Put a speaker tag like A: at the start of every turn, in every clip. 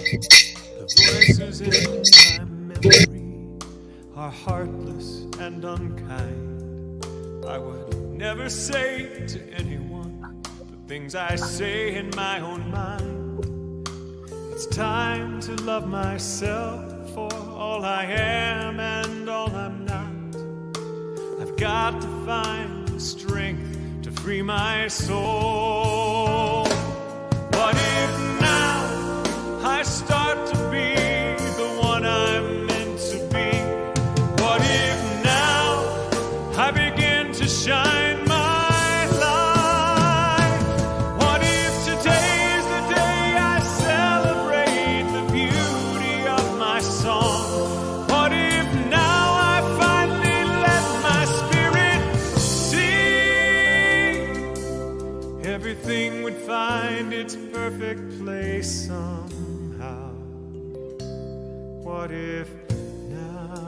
A: voices in my memory are heartless and unkind. I would never say to anyone the things I say in my own mind. It's time to love myself for all I am and all I'm not. I've got to find the strength to free my soul. What if now I start to be the one I'm meant to be? What if now I begin to shine my light? What if today is the day I celebrate the beauty of my song? What if now I finally let my spirit sing? Everything would find its perfect place somehow. What if now?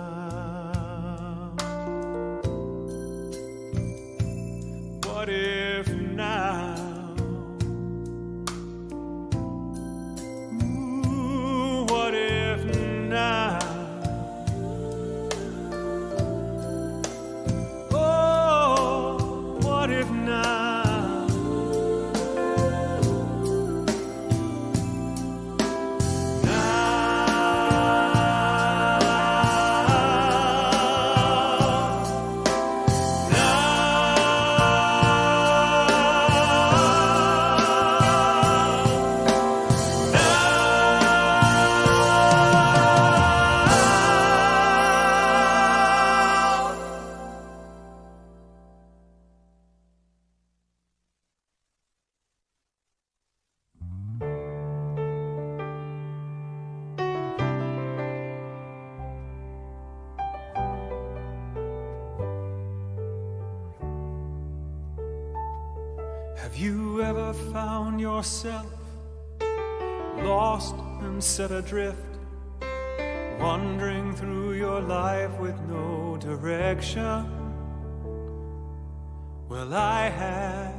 A: What if now? Ooh, what if now? Oh, what if now? Have you ever found yourself lost and set adrift, wandering through your life with no direction? Well, I have.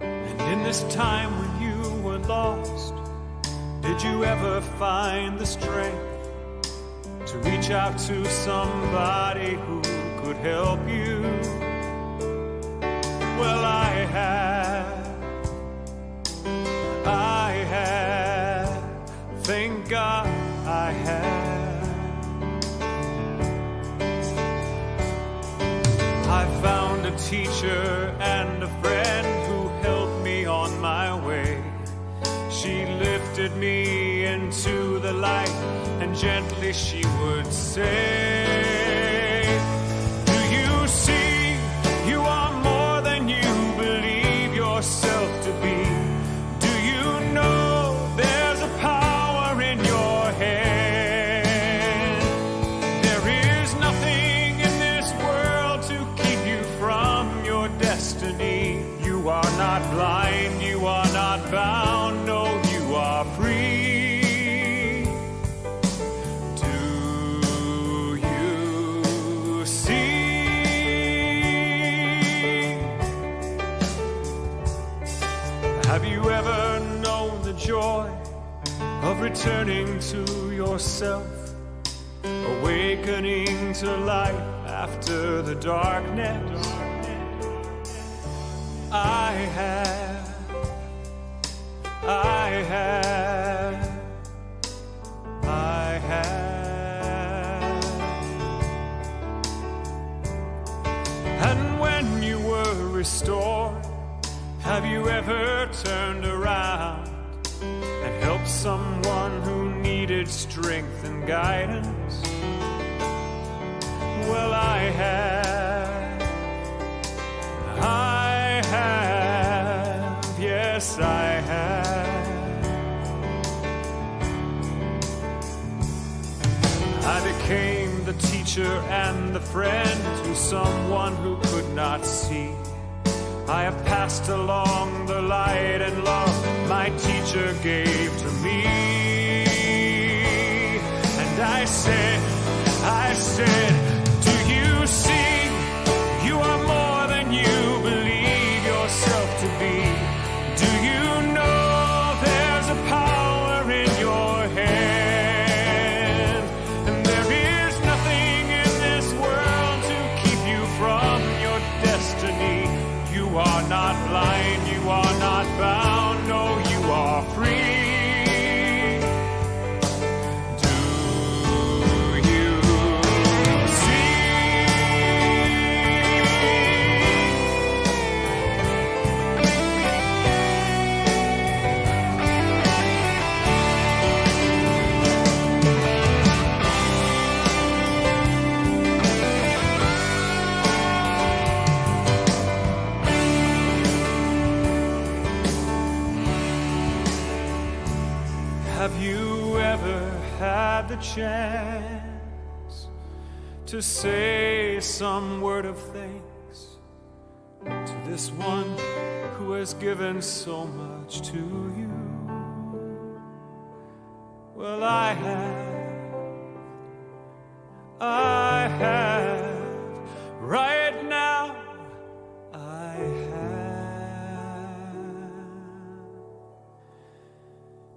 A: And in this time when you were lost, did you ever find the strength to reach out to somebody who could help you? Well, I have. Thank God I have. I found a teacher and a friend who helped me on my way. She lifted me into the light, and gently she would say, do you see, you are more than you believe yourself to be? Do you know there's a power in your head? There is nothing in this world to keep you from your destiny. You are not blind, you are not bound, no, you are free. Do you see? Have you ever known the joy of returning to yourself, awakening to life after the darkness? I have. And when you were restored, have you ever turned around and helped someone who needed strength and guidance? Well, I have. Yes, I have. I became the teacher and the friend to someone who could not see. I have passed along the light and love my teacher gave to me. And I said, do you are not blind, you are not bound, no, you are free. Have you ever had the chance to say some word of thanks to this one who has given so much to you? Well, I have, right now, I have.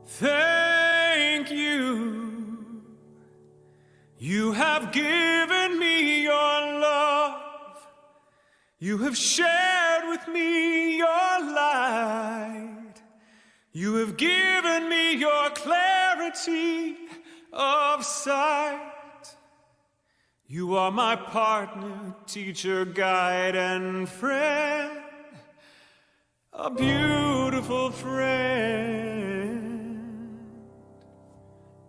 A: Thank you. You have given me your love. You have shared with me your light. You have given me your clarity of sight. You are my partner, teacher, guide, and friend. A beautiful friend.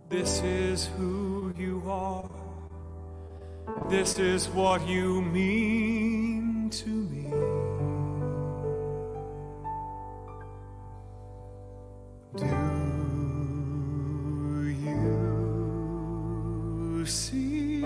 A: This is who you are. This is what you mean to me. Do you see?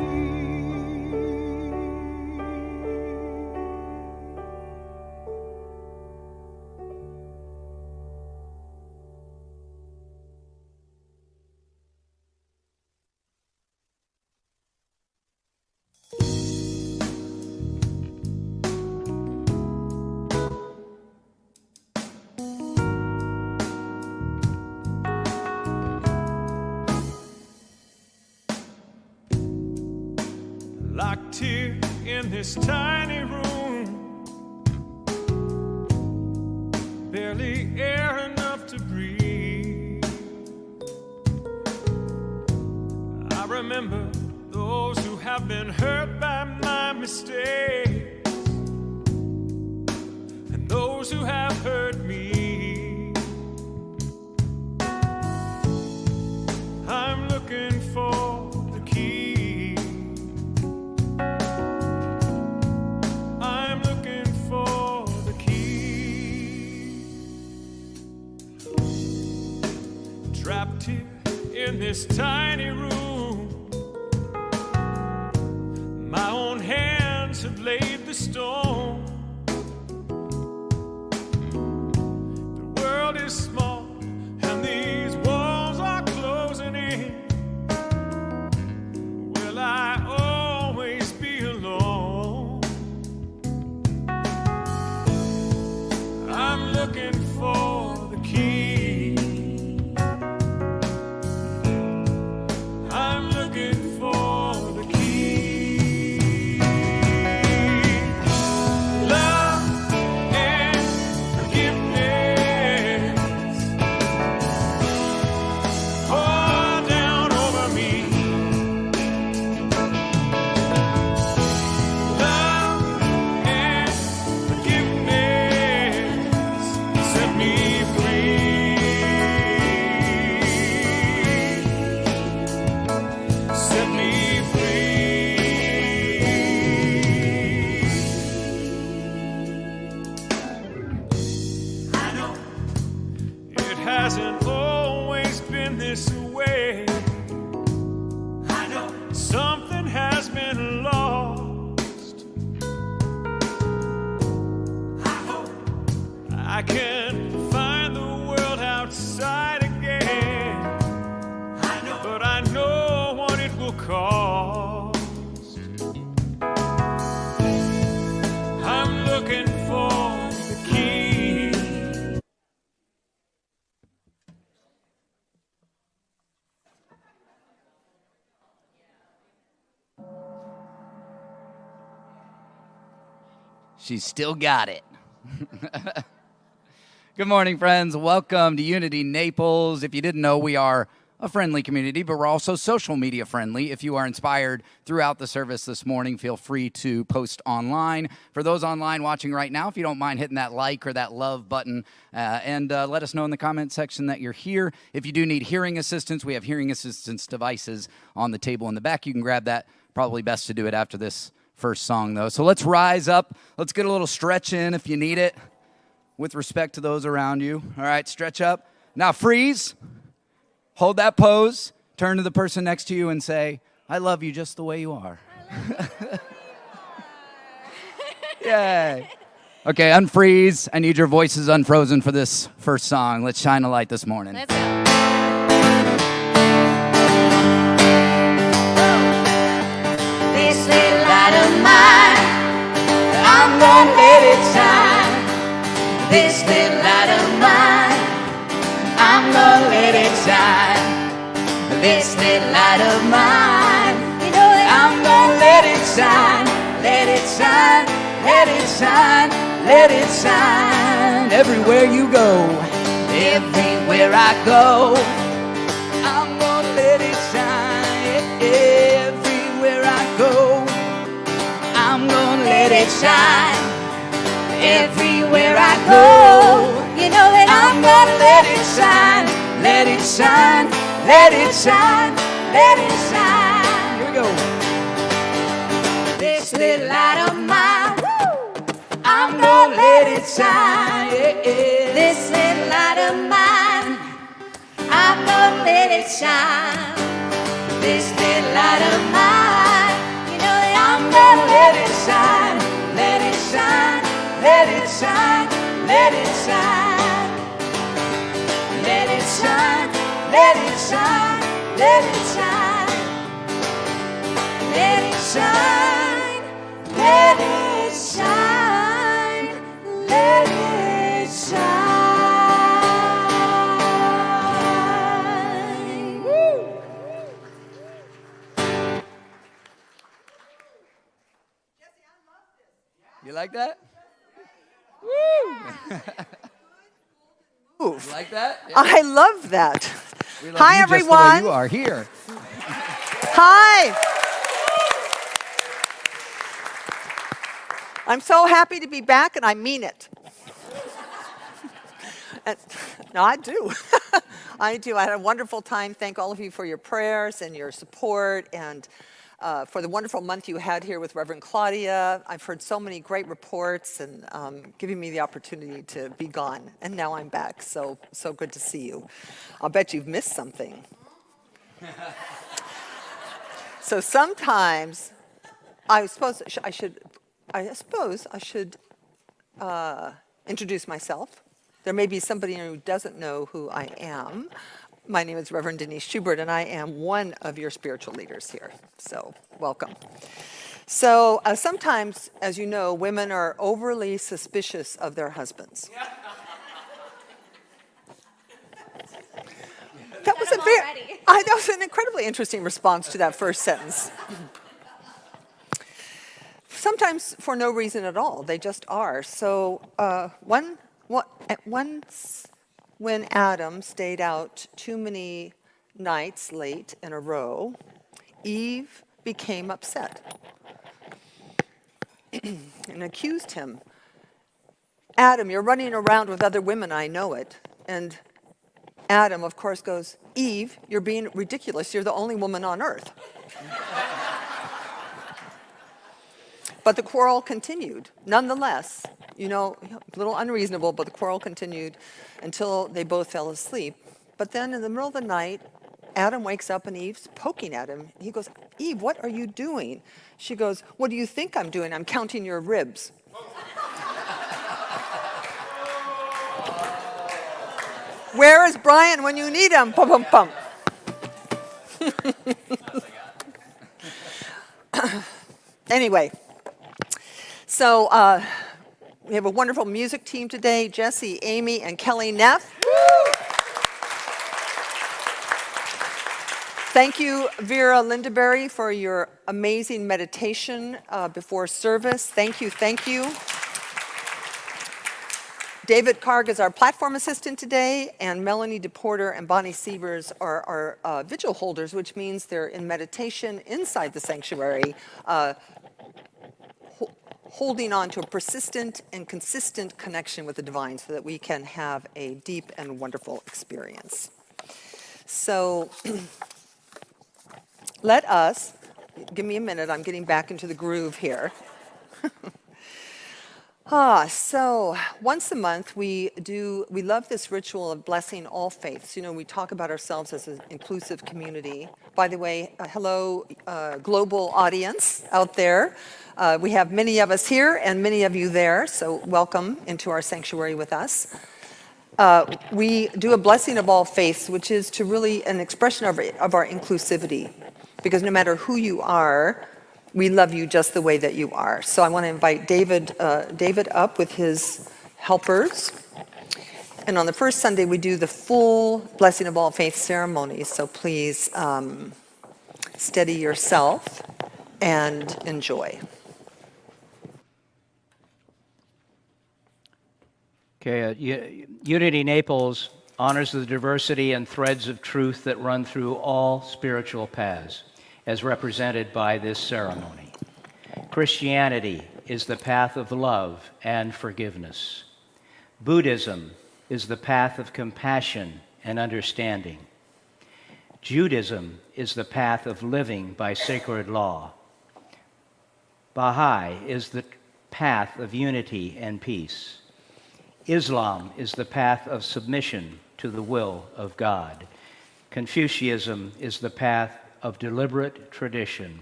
A: Locked here in this tiny room, barely air enough to breathe. I remember those who have been hurt by my mistakes, and those who have hurt me. I'm looking for the key. Trapped here in this tiny room, my own hands have laid the stone. The world is small and these walls are closing in. Will I always be alone? I'm looking for the key. Hasn't always been this way. I know something has been lost. I hope I can find the world outside again. I know, but I know what it will cost. I'm looking for the key.
B: She's still got it. Good morning, friends. Welcome to Unity Naples. If you didn't know, we are a friendly community, but we're also social media friendly. If you are inspired throughout the service this morning, feel free to post online. For those online watching right now, if you don't mind hitting that like or that love button and let us know in the comment section that you're here. If you do need hearing assistance, we have hearing assistance devices on the table in the back. You can grab that. Probably best to do it after this first song, though. So let's rise up. Let's get a little stretch in if you need it, with respect to those around you. All right, stretch up. Now freeze. Hold that pose. Turn to the person next to you and say, I love you just the way you are. Yay. Okay, unfreeze. I need your voices unfrozen for this first song. Let's shine a light this morning.
C: Let's go.
D: This little light of mine, I'm gonna let it shine. This little light of mine, I'm gonna let it shine. This little light of mine, you know it, I'm gonna let it shine. Let it shine, let it shine, let it shine.
B: Everywhere you go,
D: Everywhere I go, I'm gonna let it shine. Everywhere I go, I'm gonna let it shine. Everywhere I go, you know that I'm gonna let it shine. Let it shine, let it shine, let it shine.
B: here we go.
D: This little light of mine, I'm gonna let it shine. This little light of mine, I'm gonna let it shine. This little light of mine, you know that I'm gonna let it shine. Let it shine, let it shine, let it shine. Let it shine, let it shine, let it shine. Let it shine, let it shine, let it shine. Woo!
B: You like that? Woo! You like that? Yeah.
E: I love that.
B: We love
E: Hi,
B: you just the way
E: everyone.
B: you are here.
E: Hi. I'm so happy to be back, and I mean it. No, I do. I do. I had a wonderful time. Thank all of you for your prayers and your support, and for the wonderful month you had here with Reverend Claudia. I've heard so many great reports and giving me the opportunity to be gone. And now I'm back, so good to see you. I'll bet you've missed something. So sometimes, I suppose I should introduce myself. There may be somebody who doesn't know who I am. My name is Reverend Denise Schubert, and I am one of your spiritual leaders here. So, welcome. So, sometimes, as you know, women are overly suspicious of their husbands. That was that was an incredibly interesting response to that first sentence. Sometimes for no reason at all. They just are. So, once when Adam stayed out too many nights late in a row, Eve became upset and accused him. Adam, you're running around with other women, I know it. And Adam, of course, goes, Eve, you're being ridiculous. You're the only woman on earth. But the quarrel continued. Nonetheless, you know, a little unreasonable, but the quarrel continued until they both fell asleep. But then in the middle of the night, Adam wakes up and Eve's poking at him. He goes, Eve, what are you doing? She goes, what do you think I'm doing? I'm counting your ribs. Where is Brian when you need him? Pum, pum, pum. Anyway, so we have a wonderful music team today, Jesse, Amy, and Kelly Neff. Thank you, Vera Lindaberry, for your amazing meditation before service. Thank you, thank you. David Karg is our platform assistant today, and Melanie DePorter and Bonnie Sievers are our vigil holders, which means they're in meditation inside the sanctuary, holding on to a persistent and consistent connection with the divine so that we can have a deep and wonderful experience. So let us, give me a minute, I'm getting back into the groove here. So once a month we love this ritual of blessing all faiths. You know, we talk about ourselves as an inclusive community. By the way, hello, global audience out there. We have many of us here and many of you there, so welcome into our sanctuary with us. We do a blessing of all faiths, which is to really an expression of our inclusivity, because no matter who you are, we love you just the way that you are. So I want to invite David up with his helpers. And on the first Sunday, we do the full Blessing of All Faith ceremony. So please steady yourself and enjoy.
C: Okay, Unity Naples honors the diversity and threads of truth that run through all spiritual paths, as represented by this ceremony. Christianity is the path of love and forgiveness. Buddhism is the path of compassion and understanding. Judaism is the path of living by sacred law. Baha'i is the path of unity and peace. Islam is the path of submission to the will of God. Confucianism is the path of deliberate tradition.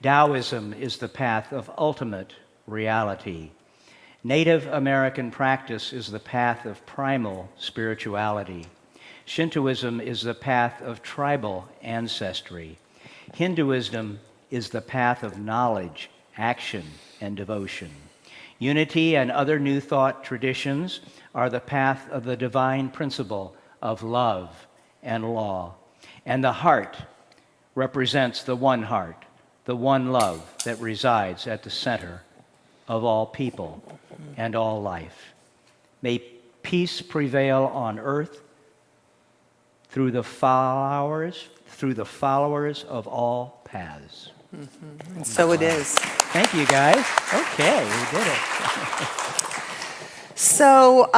C: Taoism is the path of ultimate reality. Native American practice is the path of primal spirituality. Shintoism is the path of tribal ancestry. Hinduism is the path of knowledge, action, and devotion. Unity and other New Thought traditions are the path of the divine principle of love and law. And the heart represents the one heart, the one love that resides at the center of all people and all life. May peace prevail on earth through the followers of all paths.
E: Mm-hmm. So it is.
C: Thank you, guys. Okay, we did it.
E: So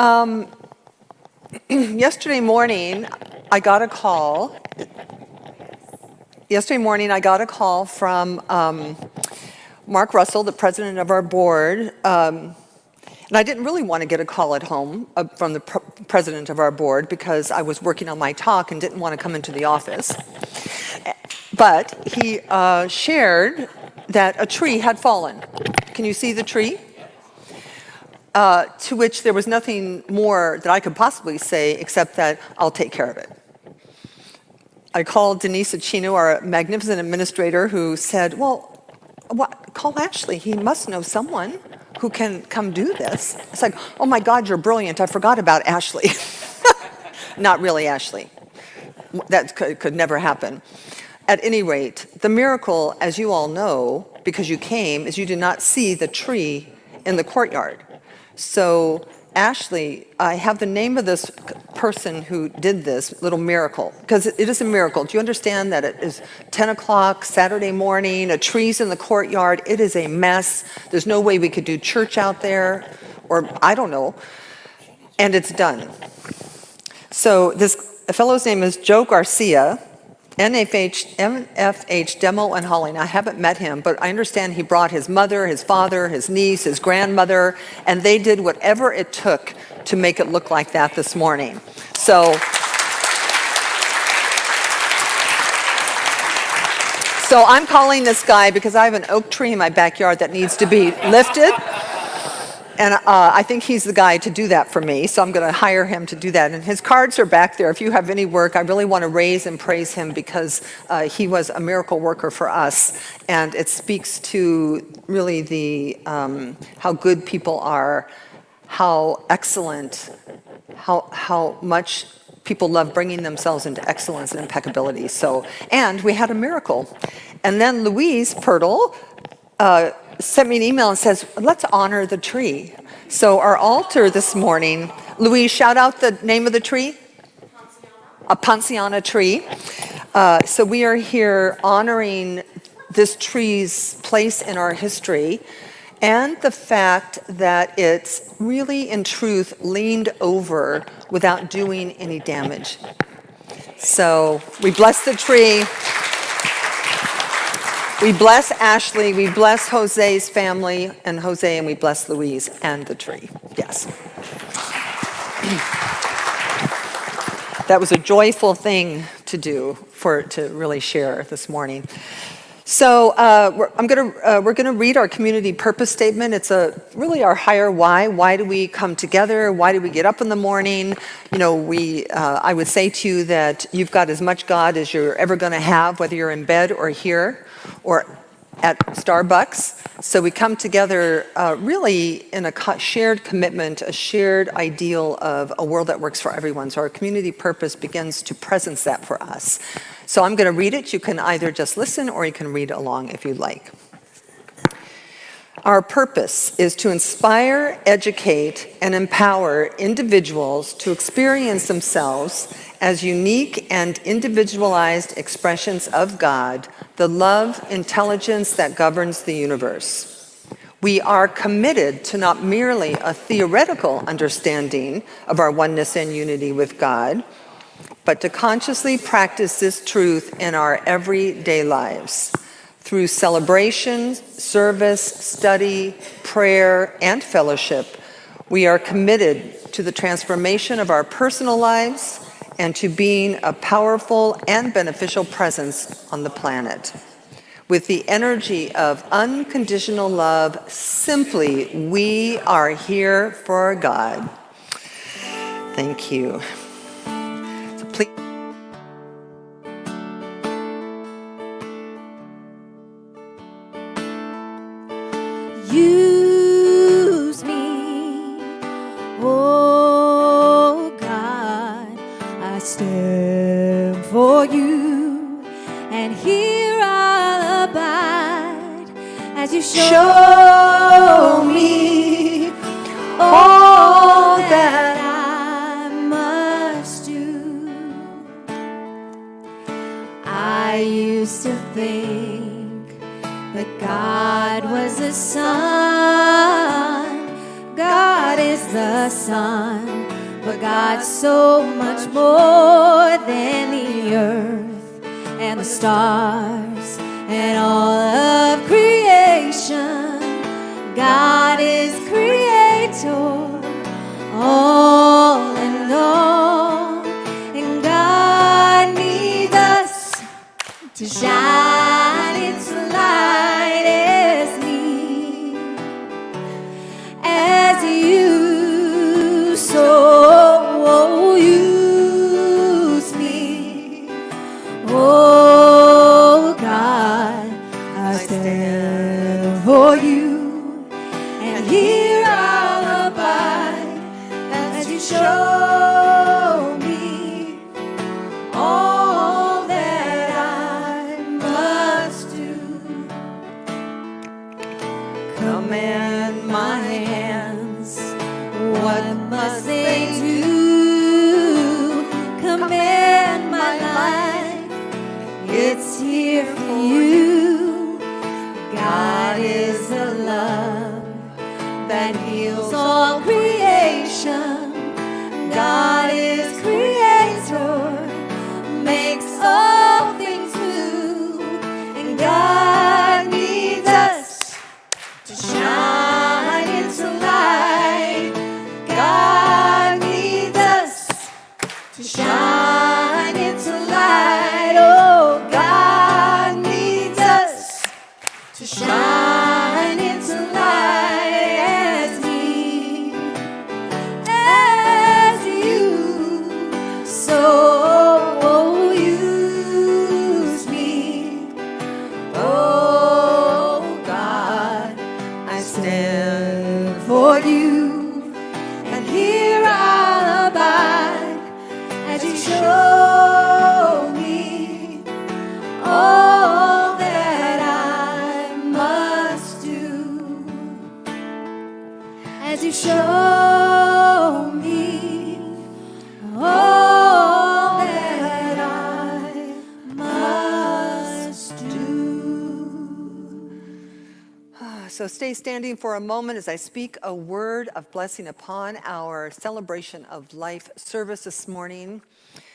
E: yesterday morning, I got a call. From Mark Russell, the president of our board. And I didn't really want to get a call at home from the president of our board because I was working on my talk and didn't want to come into the office. But he shared that a tree had fallen. Can you see the tree? To which there was nothing more that I could possibly say except that I'll take care of it. I called Denise, our magnificent administrator, who said, well, call Ashley. He must know someone who can come do this. It's like, oh my God, you're brilliant. I forgot about Ashley. Not really Ashley. That could never happen. At any rate, the miracle, as you all know, because you came, is you did not see the tree in the courtyard. So Ashley, I have the name of this person who did this little miracle, because it is a miracle. Do you understand that it is 10 o'clock Saturday morning, a tree's in the courtyard, it is a mess. There's no way we could do church out there, or I don't know, and it's done. So this fellow's name is Joe Garcia, NFH Demo and Hauling. I haven't met him, but I understand he brought his mother, his father, his niece, his grandmother, and they did whatever it took to make it look like that this morning. So I'm calling this guy because I have an oak tree in my backyard that needs to be lifted. And I think he's the guy to do that for me, so I'm going to hire him to do that. And his cards are back there. If you have any work, I really want to raise and praise him because he was a miracle worker for us. And it speaks to really the how good people are, how excellent, how much people love bringing themselves into excellence and impeccability. So, and we had a miracle. And then Louise Pirtle sent me an email and says, let's honor the tree. So our altar this morning Louise, shout out the name of the tree. A Ponciana tree. So we are here honoring this tree's place in our history and the fact that it's really, in truth, leaned over without doing any damage. So we bless the tree. We bless Ashley, we bless Jose's family and Jose, and we bless Louise and the tree. Yes. That was a joyful thing to do, to really share this morning. So we're gonna read our community purpose statement. It's really our higher why. Why do we come together? Why do we get up in the morning? You know, I would say to you that you've got as much God as you're ever gonna have, whether you're in bed or here or at Starbucks. So we come together really in a shared commitment, a shared ideal of a world that works for everyone. So our community purpose begins to presence that for us. So I'm going to read it. You can either just listen or you can read along if you'd like. Our purpose is to inspire, educate, and empower individuals to experience themselves as unique and individualized expressions of God, the love, intelligence that governs the universe. We are committed to not merely a theoretical understanding of our oneness and unity with God, but to consciously practice this truth in our everyday lives. Through celebration, service, study, prayer, and fellowship, we are committed to the transformation of our personal lives and to being a powerful and beneficial presence on the planet. With the energy of unconditional love, simply, we are here for God. Thank you. So please.
D: Use me, oh God, I stand for you, and here I'll abide as you show me all that I must do. I used to think that God was the sun, God is the sun, but God's so much more than the earth and the stars and all of creation. God is creator, all in all, and God needs us to shine its light as me, as you so use me, oh God, I stand for you, and here I'll abide as you show me all that I must do. Command my hands, what must they do? Command my life, it's here for you. God is the love that heals all creation. God is creator, makes all things new, and God needs us to shine its light. God needs us to shine its light. Oh, God needs us to shine
E: stay standing for a moment as I speak a word of blessing upon our celebration of life service this morning,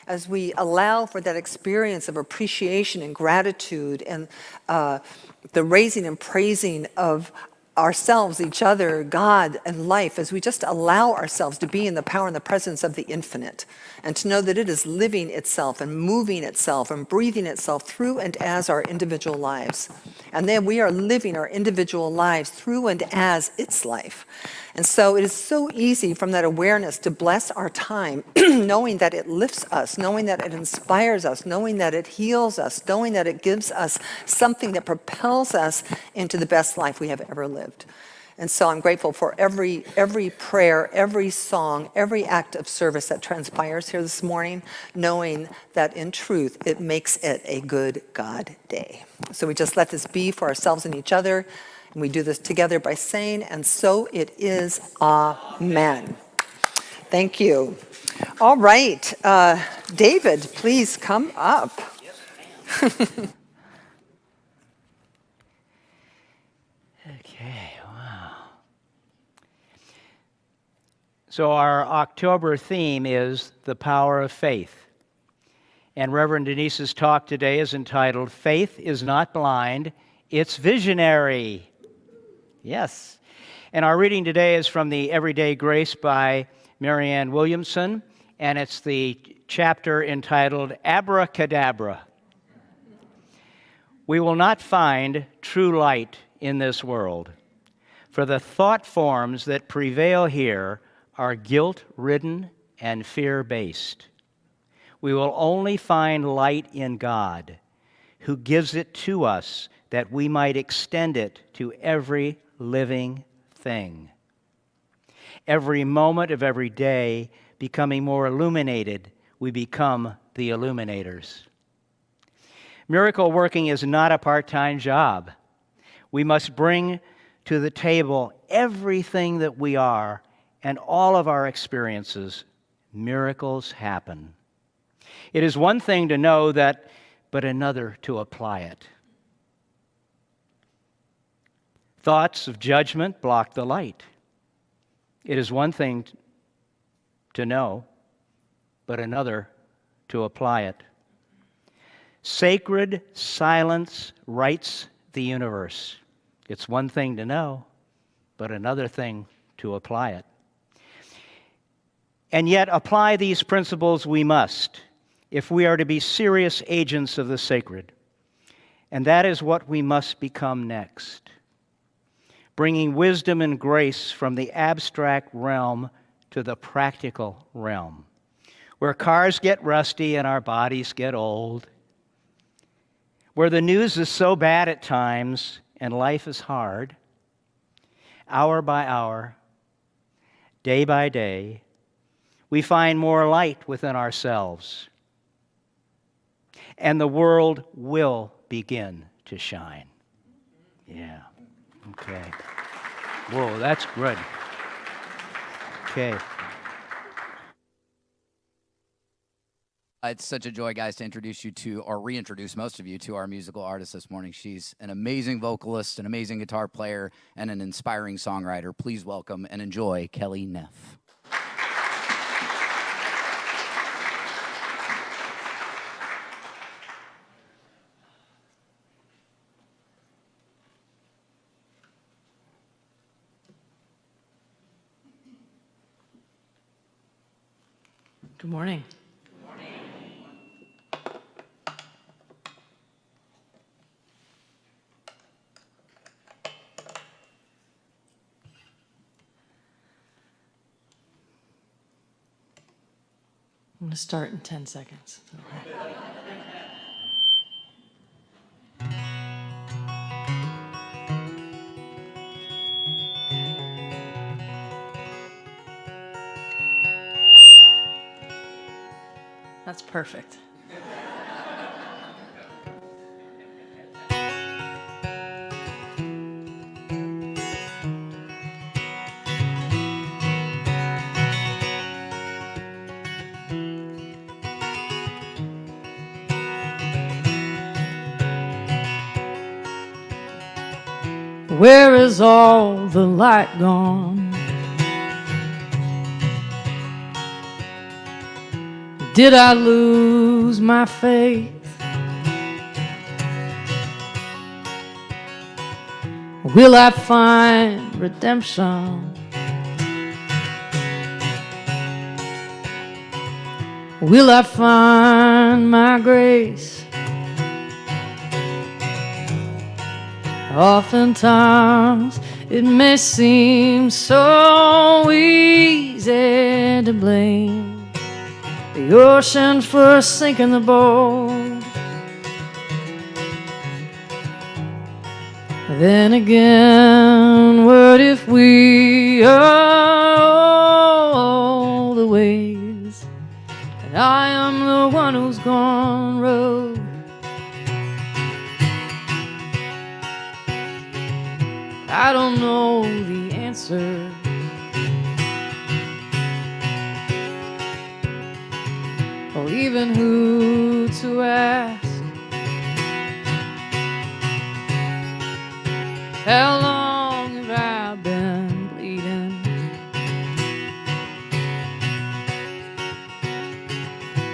E: as we allow for that experience of appreciation and gratitude and the raising and praising of ourselves, each other, God, and life, as we just allow ourselves to be in the power and the presence of the infinite, and to know that it is living itself and moving itself and breathing itself through and as our individual lives. And then we are living our individual lives through and as its life. And so it is so easy from that awareness to bless our time, knowing that it lifts us, knowing that it inspires us, knowing that it heals us, knowing that it gives us something that propels us into the best life we have ever lived. And so I'm grateful for every prayer, every song, every act of service that transpires here this morning, knowing that in truth, it makes it a good God day. So we just let this be for ourselves and each other. And we do this together by saying, and so it is, amen. Thank you. All right, David, please come up.
C: Okay, wow. So our October theme is the power of faith. And Reverend Denise's talk today is entitled, Faith is Not Blind, It's Visionary. Yes. And our reading today is from the Everyday Grace by Marianne Williamson, and it's the chapter entitled Abracadabra. We will not find true light in this world, for the thought forms that prevail here are guilt-ridden and fear-based. We will only find light in God, who gives it to us that we might extend it to every living thing. Every moment of every day, becoming more illuminated, we become the illuminators. Miracle working is not a part-time job. We must bring to the table everything that we are and all of our experiences. Miracles happen. It is one thing to know that, but another to apply it. Thoughts of judgment block the light. It is one thing to know, but another to apply it. Sacred silence writes the universe. It's one thing to know, but another thing to apply it. And yet apply these principles we must if we are to be serious agents of the sacred. And that is what we must become next. Bringing wisdom and grace from the abstract realm to the practical realm, where cars get rusty and our bodies get old, where the news is so bad at times and life is hard, hour by hour, day by day, we find more light within ourselves, and the world will begin to shine. Yeah. Okay. Whoa, that's good. Okay.
B: It's such a joy, guys, to introduce you to, or reintroduce most of you to our musical artist this morning. She's an amazing vocalist, an amazing guitar player, and an inspiring songwriter. Please welcome and enjoy Kelly Neff.
F: Good morning. I'm going to start in 10 seconds. That's perfect. Where is all the light gone? Did I lose my faith? Will I find redemption? Will I find my grace? Oftentimes it may seem so easy to blame the ocean for sinking the boat. Then again, what if we are the waves, and I am the one who's gone rogue? I don't know the answer, or even who to ask. How long have I been bleeding?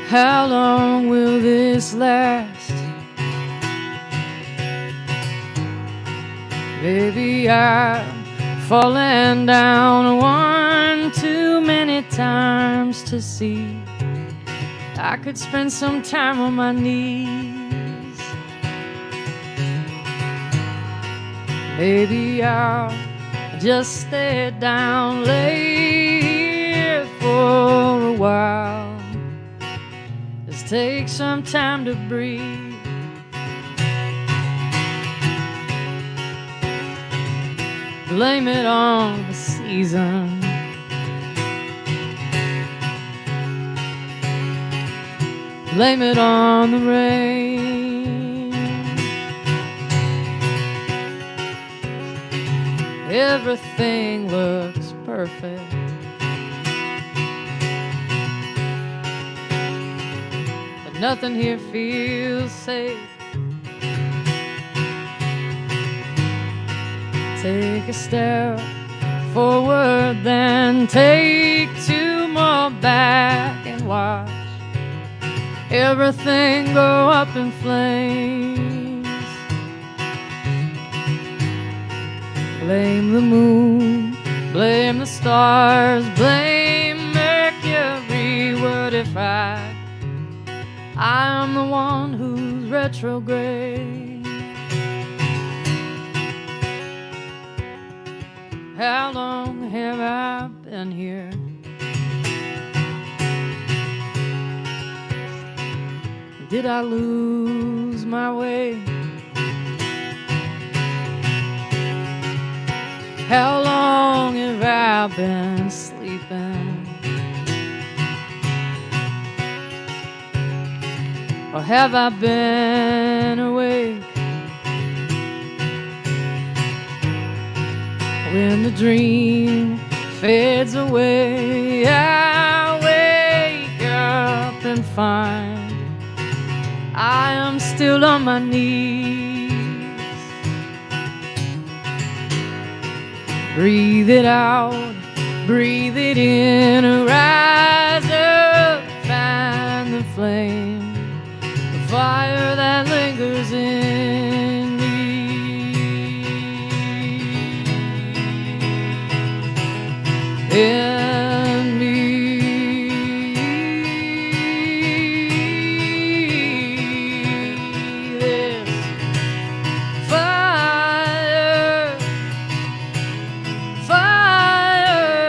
F: How long will this last? Baby, I've fallen down one too many times to see I could spend some time on my knees. Maybe I'll just stay down, lay here for a while. Just take some time to breathe. Blame it on the season. Blame it on the rain. Everything looks perfect, but nothing here feels safe. Take a step forward, then take two more back and watch everything go up in flames. Blame the moon, blame the stars, blame Mercury. What if I am the one who's retrograde? How long have I been here? Did I lose my way? How long have I been sleeping? Or have I been awake? When the dream fades away, I wake up and find I am still on my knees. Breathe it out, breathe it in, rise up, fan the flame, the fire that lingers in me. In me. This fire, fire,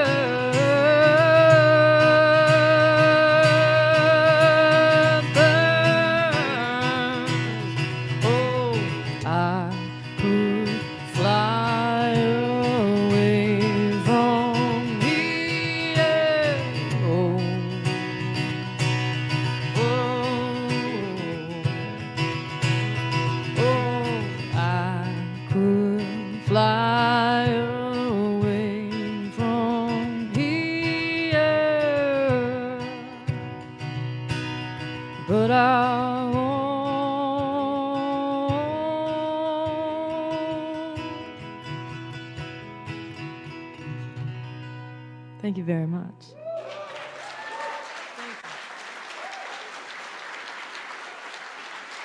F: very much.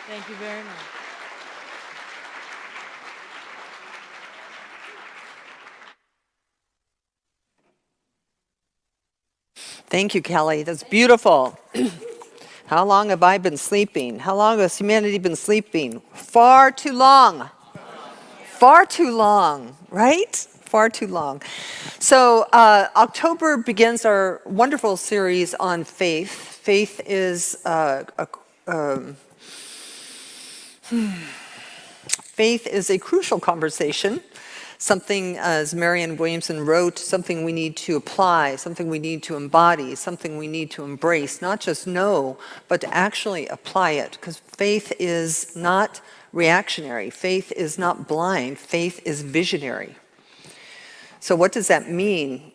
F: Thank you very much.
E: Thank you, Kelly. That's beautiful. How long have I been sleeping? How long has humanity been sleeping? Far too long. Far too long, right? Far too long. So October begins our wonderful series on faith. Faith is faith is a crucial conversation. Something, as Marianne Williamson wrote, something we need to apply, something we need to embody, something we need to embrace, not just know, but to actually apply it. Because faith is not reactionary. Faith is not blind. Faith is visionary. So what does that mean?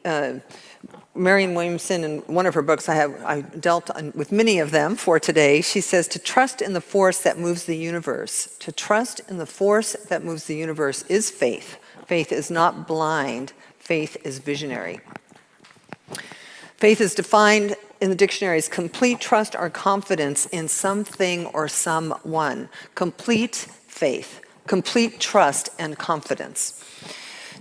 E: Marianne Williamson, in one of her books, I dealt with many of them for today. She says, to trust in the force that moves the universe. To trust in the force that moves the universe is faith. Faith is not blind. Faith is visionary. Faith is defined in the dictionary as complete trust or confidence in something or someone. Complete faith, complete trust and confidence.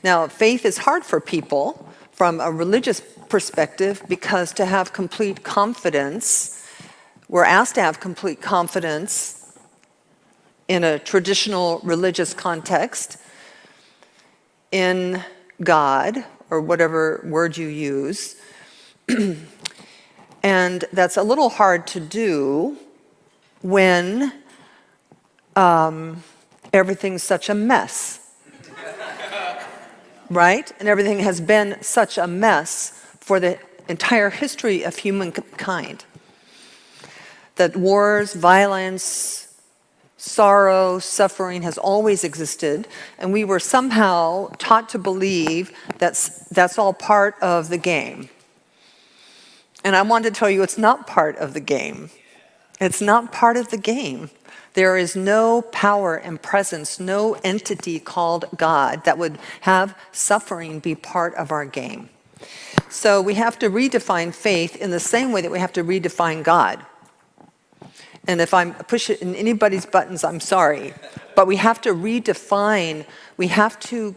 E: Now, faith is hard for people from a religious perspective because to have complete confidence, we're asked to have complete confidence in a traditional religious context in God, or whatever word you use. And that's a little hard to do when everything's such a mess. Right? And everything has been such a mess for the entire history of humankind. That wars, violence, sorrow, suffering has always existed, and we were somehow taught to believe that's all part of the game. And I want to tell you it's not part of the game. It's not part of the game. There is no power and presence, no entity called God that would have suffering be part of our game. So we have to redefine faith in the same way that we have to redefine God. And if I'm pushing anybody's buttons, I'm sorry. But we have to redefine, we have to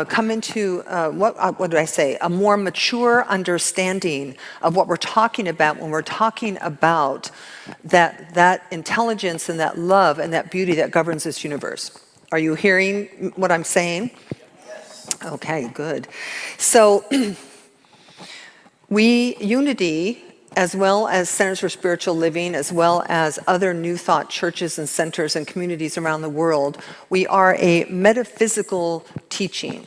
E: come into, what do I say, a more mature understanding of what we're talking about when we're talking about that intelligence and that love and that beauty that governs this universe. Are you hearing what I'm saying? Yes. Okay, good. So Unity, as well as Centers for Spiritual Living, as well as other New Thought churches and centers and communities around the world, we are a metaphysical teaching.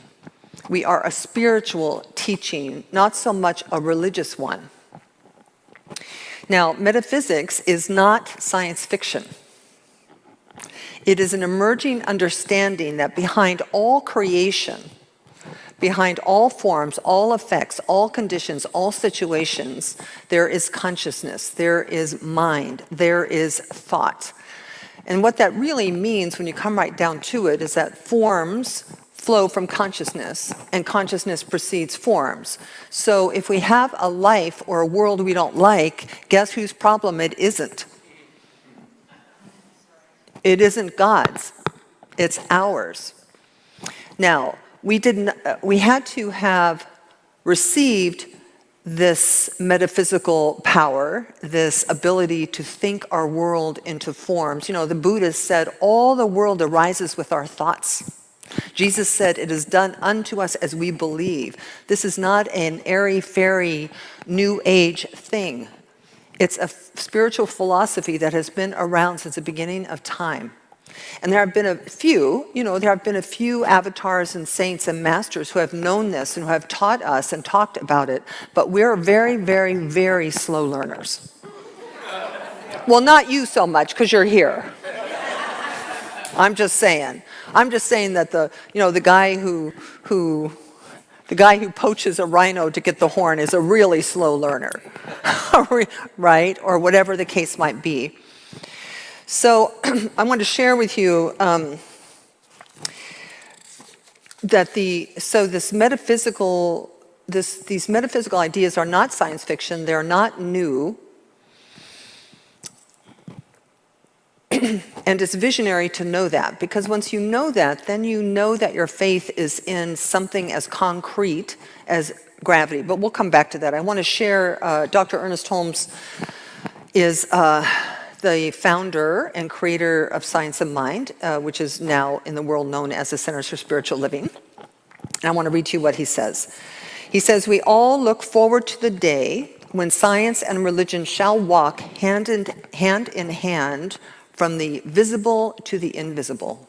E: We are a spiritual teaching, not so much a religious one. Now, metaphysics is not science fiction. It is an emerging understanding that behind all creation, behind all forms, all effects, all conditions, all situations, there is consciousness, there is mind, there is thought. And what that really means when you come right down to it is that forms flow from consciousness, and consciousness precedes forms. So if we have a life or a world we don't like, guess whose problem it isn't? It isn't God's, it's ours. Now, we had to have received this metaphysical power, this ability to think our world into forms. You know, the Buddhist said, all the world arises with our thoughts. Jesus said, it is done unto us as we believe. This is not an airy-fairy, new age thing. It's a spiritual philosophy that has been around since the beginning of time. And there have been a few avatars and saints and masters who have known this and who have taught us and talked about it, but we're very, very, very slow learners. Well, not you so much, because you're here. I'm just saying that the guy who poaches a rhino to get the horn is a really slow learner, right? Or whatever the case might be. So I want to share with you that this these metaphysical ideas are not science fiction. They're not new. And it's visionary to know that, because once you know that, then you know that your faith is in something as concrete as gravity. But we'll come back to that. I want to share, Dr. Ernest Holmes is the founder and creator of Science of Mind, which is now in the world known as the Centers for Spiritual Living. And I want to read to you what he says. He says, "We all look forward to the day when science and religion shall walk hand in hand from the visible to the invisible.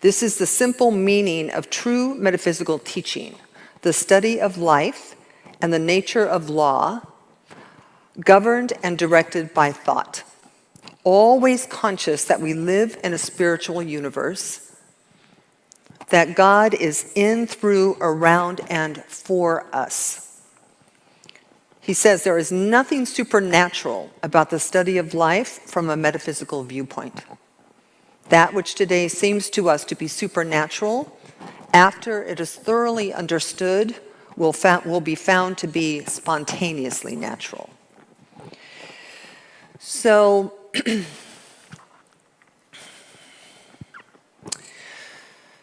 E: This is the simple meaning of true metaphysical teaching, the study of life and the nature of law, governed and directed by thought, always conscious that we live in a spiritual universe, that God is in, through, around, and for us." He says there is nothing supernatural about the study of life from a metaphysical viewpoint. That which today seems to us to be supernatural, after it is thoroughly understood, will be found to be spontaneously natural. So,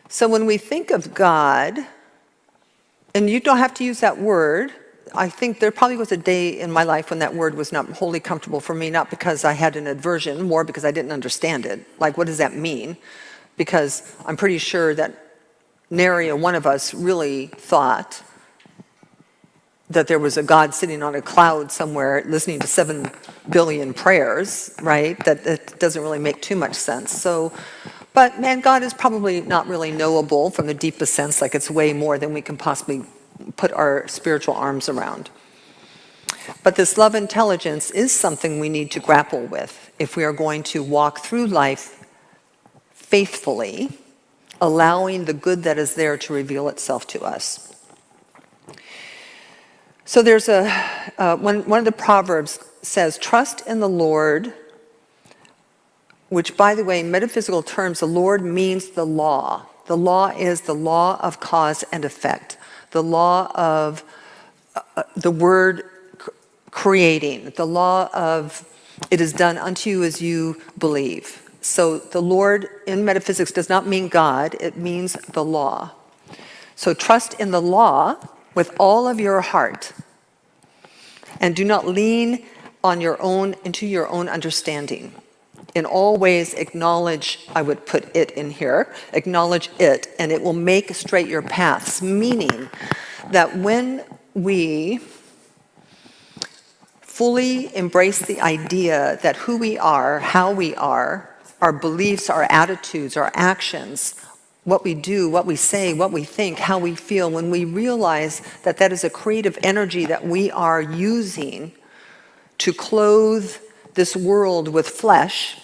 E: so when we think of God, and you don't have to use that word, I think there probably was a day in my life when that word was not wholly comfortable for me, not because I had an aversion, more because I didn't understand it. Like, what does that mean? Because I'm pretty sure that nary a one of us really thought that there was a God sitting on a cloud somewhere listening to 7 billion prayers, right? That doesn't really make too much sense. So, but man, God is probably not really knowable from the deepest sense, like it's way more than we can possibly put our spiritual arms around. But this love intelligence is something we need to grapple with if we are going to walk through life faithfully, allowing the good that is there to reveal itself to us. So there's one of the Proverbs says, "Trust in the Lord," which, by the way, in metaphysical terms, the Lord means the law. The law is the law of cause and effect. The law of the word creating, the law of it is done unto you as you believe. So the Lord in metaphysics does not mean God, it means the law. So trust in the law with all of your heart, and do not lean on into your own understanding. In all ways acknowledge, I would put it in here, acknowledge it, and it will make straight your paths. Meaning that when we fully embrace the idea that who we are, how we are, our beliefs, our attitudes, our actions, what we do, what we say, what we think, how we feel, when we realize that that is a creative energy that we are using to clothe this world with flesh,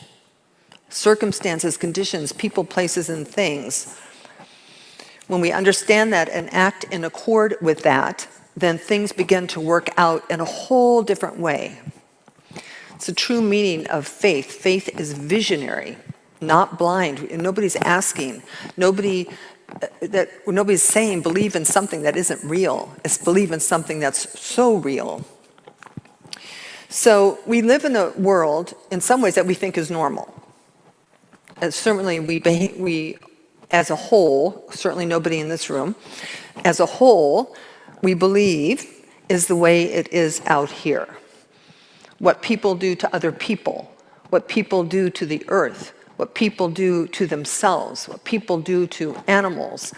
E: circumstances, conditions, people, places, and things. When we understand that and act in accord with that, then things begin to work out in a whole different way. It's the true meaning of faith. Faith is visionary, not blind. Nobody's asking. Nobody's saying believe in something that isn't real. It's believe in something that's so real. So we live in a world, in some ways, that we think is normal. And certainly we, as a whole, certainly nobody in this room, as a whole, we believe is the way it is out here. What people do to other people, what people do to the earth, what people do to themselves, what people do to animals,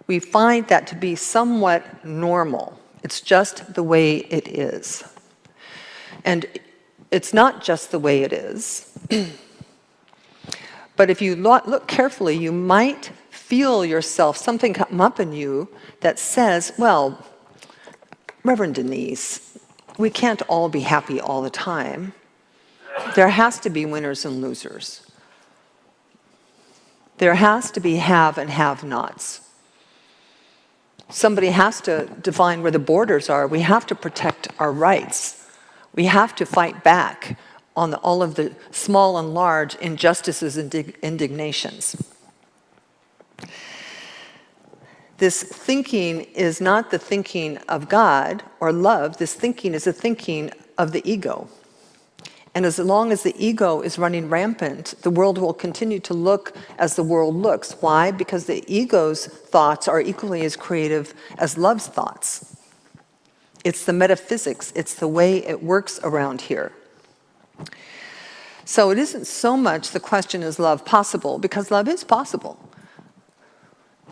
E: we find that to be somewhat normal. It's just the way it is. And it's not just the way it is. But if you look carefully, you might feel yourself, something come up in you that says, well, Reverend Denise, we can't all be happy all the time. There has to be winners and losers. There has to be have and have-nots. Somebody has to define where the borders are. We have to protect our rights. We have to fight back on all of the small and large injustices and indignations. this thinking is not the thinking of God or love. This thinking is the thinking of the ego. And as long as the ego is running rampant, the world will continue to look as the world looks. Why? Because the ego's thoughts are equally as creative as love's thoughts. It's the metaphysics. It's the way it works around here. So it isn't so much the question, is love possible? Because love is possible.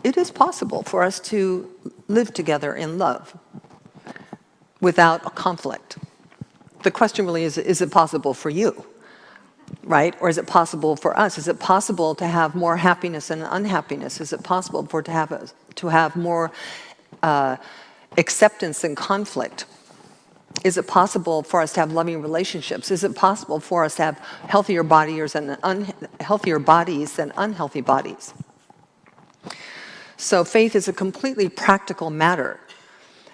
E: It is possible for us to live together in love without a conflict. The question really is it possible for you, right? Or is it possible for us? Is it possible to have more happiness and unhappiness? Is it possible to have more acceptance and conflict? Is it possible for us to have loving relationships? Is it possible for us to have healthier bodies than unhealthy bodies? So faith is a completely practical matter.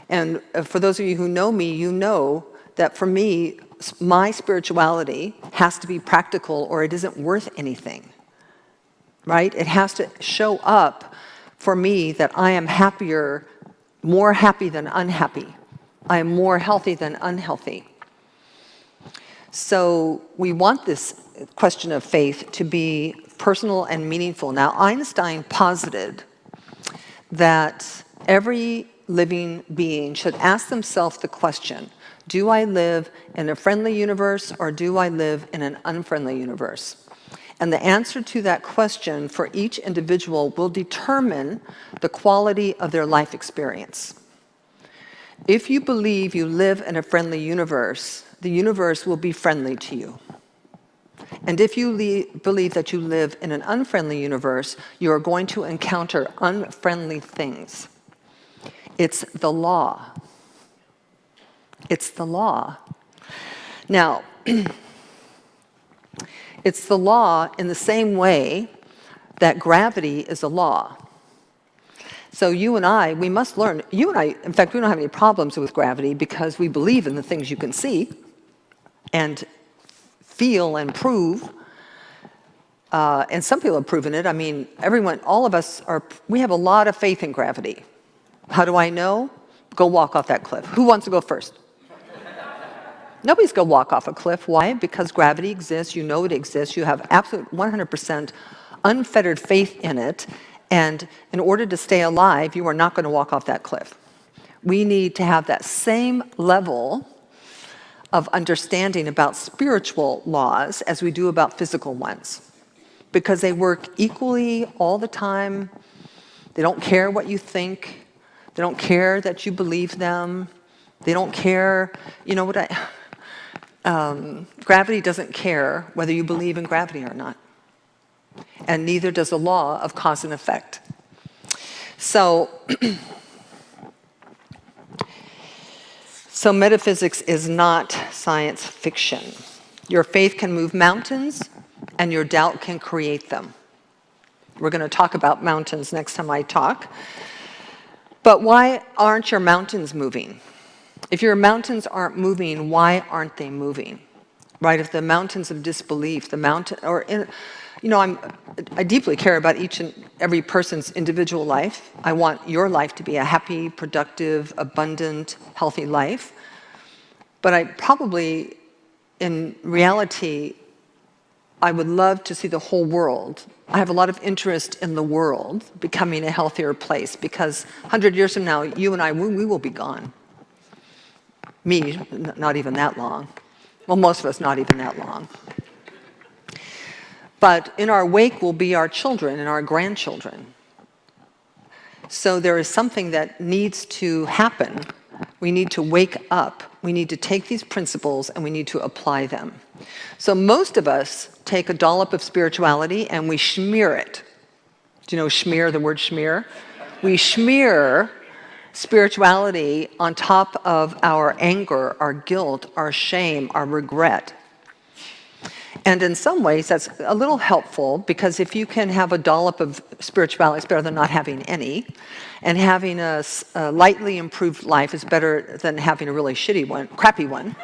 E: And for those of you who know me, you know that for me, my spirituality has to be practical or it isn't worth anything, right? It has to show up for me that I am happier, more happy than unhappy. I am more healthy than unhealthy. So we want this question of faith to be personal and meaningful. Now, Einstein posited that every living being should ask themselves the question, do I live in a friendly universe or do I live in an unfriendly universe? And the answer to that question for each individual will determine the quality of their life experience. If you believe you live in a friendly universe, the universe will be friendly to you. And if you believe that you live in an unfriendly universe, you are going to encounter unfriendly things. It's the law. It's the law. Now, it's the law in the same way that gravity is a law. So you and I, we must learn. You and I, in fact, we don't have any problems with gravity because we believe in the things you can see and feel and prove. And some people have proven it. I mean, everyone, all of us we have a lot of faith in gravity. How do I know? Go walk off that cliff. Who wants to go first? Nobody's going to walk off a cliff. Why? Because gravity exists. You know it exists. You have absolute 100% unfettered faith in it. And in order to stay alive, you are not going to walk off that cliff. We need to have that same level of understanding about spiritual laws as we do about physical ones, because they work equally all the time. They don't care what you think. They don't care that you believe them. They don't care, you know what gravity doesn't care whether you believe in gravity or not. And neither does the law of cause and effect. So, so metaphysics is not science fiction. Your faith can move mountains, and your doubt can create them. We're going to talk about mountains next time I talk. But why aren't your mountains moving? If your mountains aren't moving, why aren't they moving? Right? If the mountains of disbelief, I deeply care about each and every person's individual life. I want your life to be a happy, productive, abundant, healthy life. But in reality, I would love to see the whole world. I have a lot of interest in the world becoming a healthier place because 100 years from now, you and I, we will be gone. Me, not even that long. Well, most of us, not even that long. But in our wake will be our children and our grandchildren. So there is something that needs to happen. We need to wake up. We need to take these principles and we need to apply them. So most of us take a dollop of spirituality and we smear it. Do you know smear, the word smear? We smear spirituality on top of our anger, our guilt, our shame, our regret. And in some ways, that's a little helpful because if you can have a dollop of spirituality, it's better than not having any. And having a lightly improved life is better than having a really crappy one.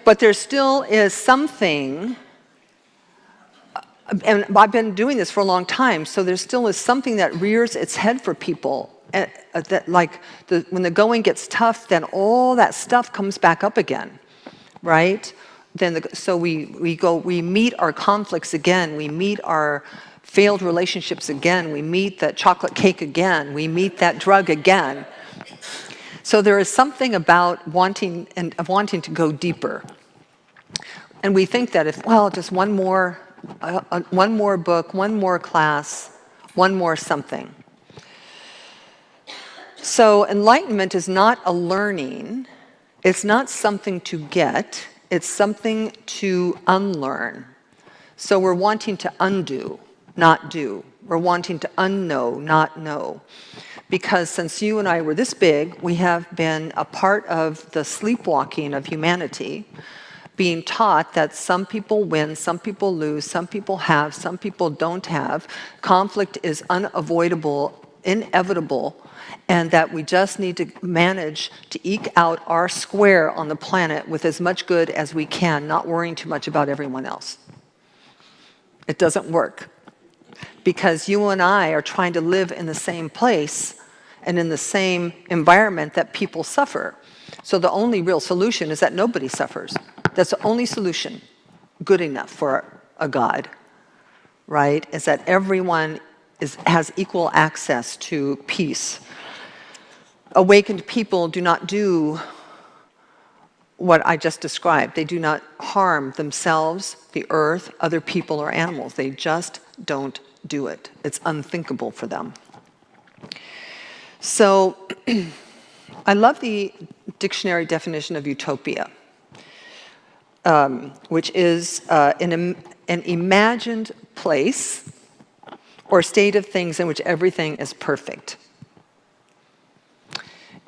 E: But there still is something, and I've been doing this for a long time, so there still is something that rears its head for people. That when the going gets tough, then all that stuff comes back up again, right? So we meet our conflicts again, we meet our failed relationships again, we meet that chocolate cake again, we meet that drug again. So there is something about wanting to go deeper. And we think that just one more book, one more class, one more something. So enlightenment is not a learning, it's not something to get, it's something to unlearn. So we're wanting to undo, not do. We're wanting to unknow, not know. Because since you and I were this big, we have been a part of the sleepwalking of humanity, being taught that some people win, some people lose, some people have, some people don't have. Conflict is unavoidable, inevitable, and that we just need to manage to eke out our square on the planet with as much good as we can, not worrying too much about everyone else. It doesn't work. Because you and I are trying to live in the same place and in the same environment that people suffer. So the only real solution is that nobody suffers. That's the only solution good enough for a God, right? Is that everyone has equal access to peace. Awakened people do not do what I just described. They do not harm themselves, the earth, other people, or animals. They just don't do it. It's unthinkable for them. So I love the dictionary definition of utopia, which is an imagined place or state of things in which everything is perfect.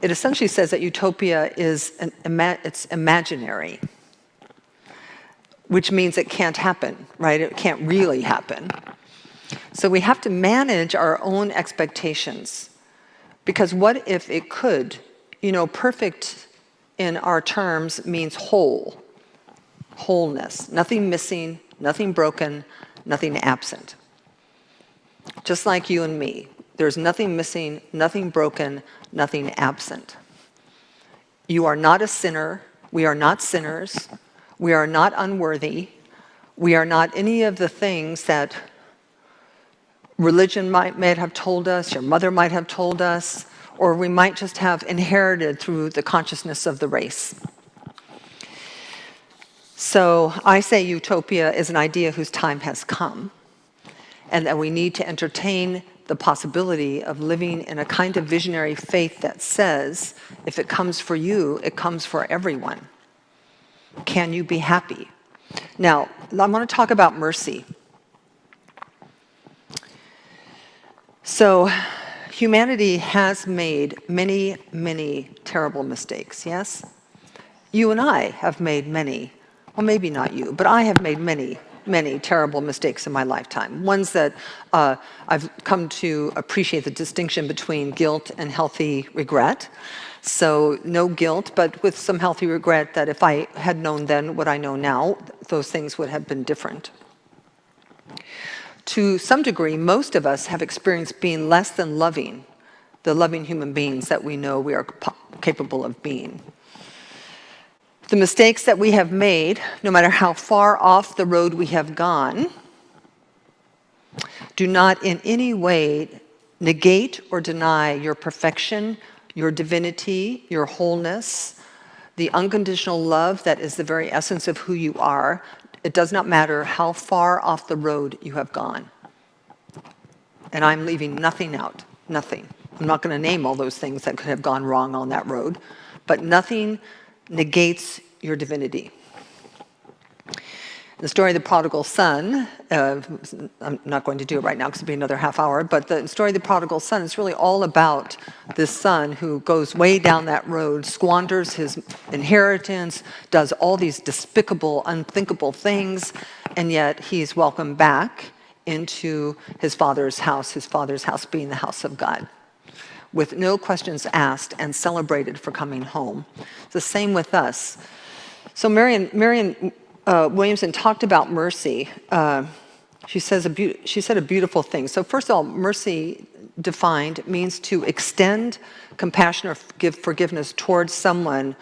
E: It essentially says that utopia is it's imaginary, which means it can't happen, right? It can't really happen. So we have to manage our own expectations, because what if it could? Perfect in our terms means whole, wholeness, nothing missing, nothing broken, nothing absent. Just like you and me, there's nothing missing, nothing broken, nothing absent. You are not a sinner, we are not sinners, we are not unworthy, we are not any of the things that religion might have told us, your mother might have told us, or we might just have inherited through the consciousness of the race. So I say utopia is an idea whose time has come, and that we need to entertain the possibility of living in a kind of visionary faith that says, if it comes for you, it comes for everyone. Can you be happy? Now, I want to talk about mercy. So, humanity has made many, many terrible mistakes, yes? You and I have made many, well, maybe not you, but I have made many, many terrible mistakes in my lifetime. Ones that I've come to appreciate the distinction between guilt and healthy regret. So no guilt, but with some healthy regret that if I had known then what I know now, those things would have been different. To some degree, most of us have experienced being less than loving, the loving human beings that we know we are capable of being. The mistakes that we have made, no matter how far off the road we have gone, do not in any way negate or deny your perfection, your divinity, your wholeness, the unconditional love that is the very essence of who you are. It does not matter how far off the road you have gone. And I'm leaving nothing out, nothing. I'm not going to name all those things that could have gone wrong on that road, but nothing negates your divinity. The story of the prodigal son, I'm not going to do it right now because it'll be another half hour, but the story of the prodigal son is really all about this son who goes way down that road, squanders his inheritance, does all these despicable, unthinkable things, and yet he's welcomed back into his father's house being the house of God, with no questions asked and celebrated for coming home. It's the same with us. So Marian Williamson talked about mercy. She said a beautiful thing. So first of all, mercy defined means to extend compassion or give forgiveness towards someone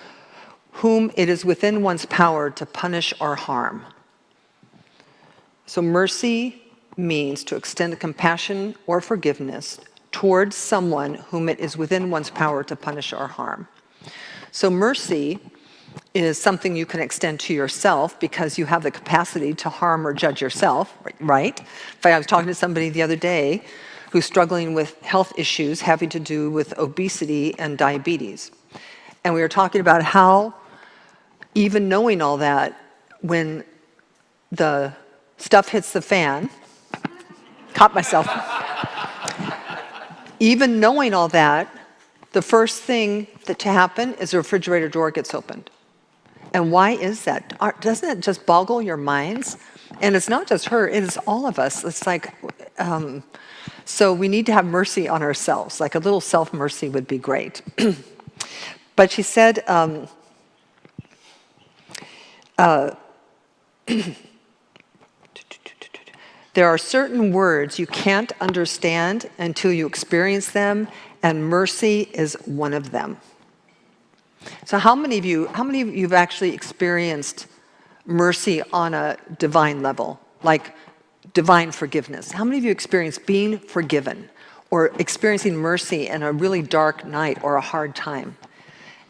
E: whom it is within one's power to punish or harm. So mercy means to extend compassion or forgiveness towards someone whom it is within one's power to punish or harm. So mercy is something you can extend to yourself because you have the capacity to harm or judge yourself, right? In fact, I was talking to somebody the other day who's struggling with health issues having to do with obesity and diabetes. And we were talking about how, even knowing all that, when the stuff hits the fan, caught myself. Even knowing all that, the first thing to happen is the refrigerator door gets opened. And why is that? Doesn't it just boggle your minds? And it's not just her, it is all of us. It's like, so we need to have mercy on ourselves. Like a little self-mercy would be great. But she said, there are certain words you can't understand until you experience them, and mercy is one of them. So how many of you have actually experienced mercy on a divine level, like divine forgiveness? How many of you experienced being forgiven or experiencing mercy in a really dark night or a hard time?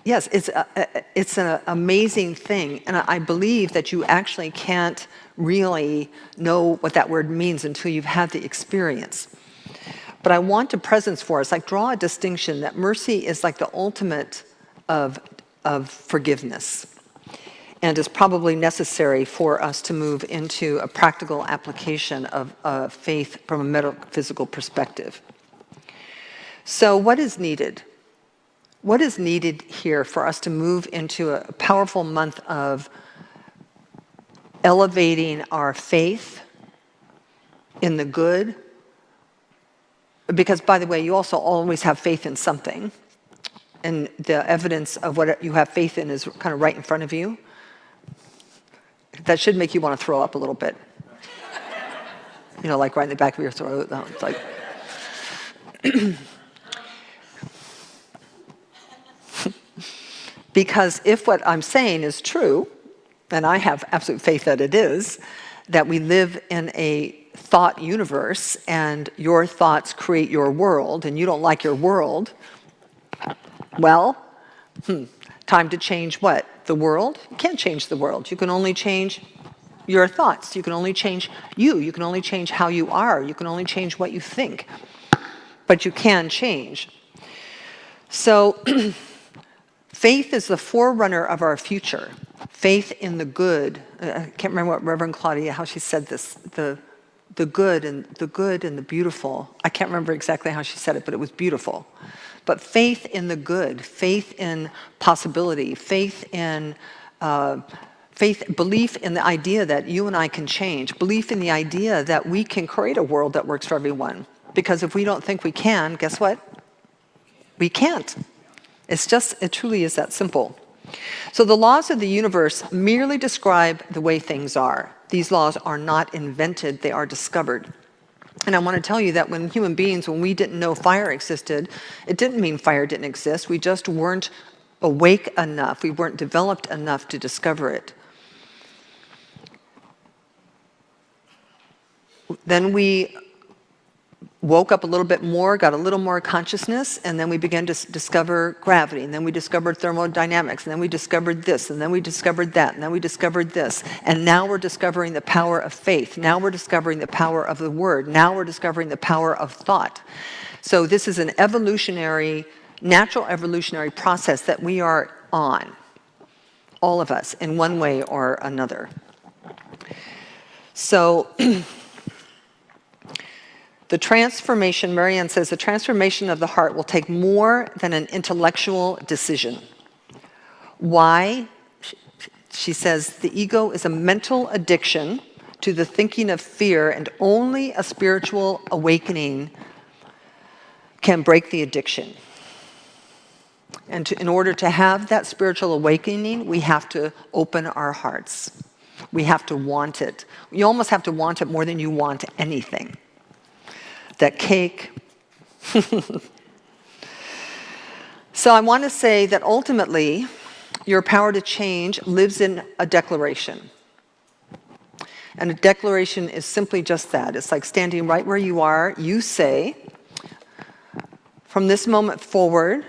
E: Yes, it's an amazing thing, and I believe that you actually can't really know what that word means until you've had the experience. But I want to presence for us, like draw a distinction that mercy is like the ultimate of forgiveness, and is probably necessary for us to move into a practical application of faith from a metaphysical perspective. So what is needed? What is needed here for us to move into a powerful month of elevating our faith in the good? Because, by the way, you also always have faith in something. And the evidence of what you have faith in is kind of right in front of you. That should make you want to throw up a little bit. You know, like right in the back of your throat. It's like... Because if what I'm saying is true, and I have absolute faith that it is, that we live in a thought universe and your thoughts create your world and you don't like your world, well, time to change what? The world? You can't change the world. You can only change your thoughts. You can only change you. You can only change how you are. You can only change what you think. But you can change. So faith is the forerunner of our future. Faith in the good. I can't remember what Reverend Claudia, how she said this. The good and the beautiful. I can't remember exactly how she said it, but it was beautiful. But faith in the good, faith in possibility, faith in belief in the idea that you and I can change, belief in the idea that we can create a world that works for everyone. Because if we don't think we can, guess what? We can't. It truly is that simple. So the laws of the universe merely describe the way things are. These laws are not invented, they are discovered. And I want to tell you that when human beings, when we didn't know fire existed, it didn't mean fire didn't exist. We just weren't awake enough. We weren't developed enough to discover it. Then we woke up a little bit more, got a little more consciousness, and then we began to discover gravity, and then we discovered thermodynamics, and then we discovered this, and then we discovered that, and then we discovered this. And now we're discovering the power of faith. Now we're discovering the power of the word. Now we're discovering the power of thought. So this is an natural evolutionary process that we are on, all of us, in one way or another. So the transformation, Marianne says, the transformation of the heart will take more than an intellectual decision. Why? She says, the ego is a mental addiction to the thinking of fear, and only a spiritual awakening can break the addiction. And in order to have that spiritual awakening, we have to open our hearts. We have to want it. You almost have to want it more than you want anything. That cake. So I want to say that ultimately, your power to change lives in a declaration. And a declaration is simply just that. It's like standing right where you are. You say, from this moment forward,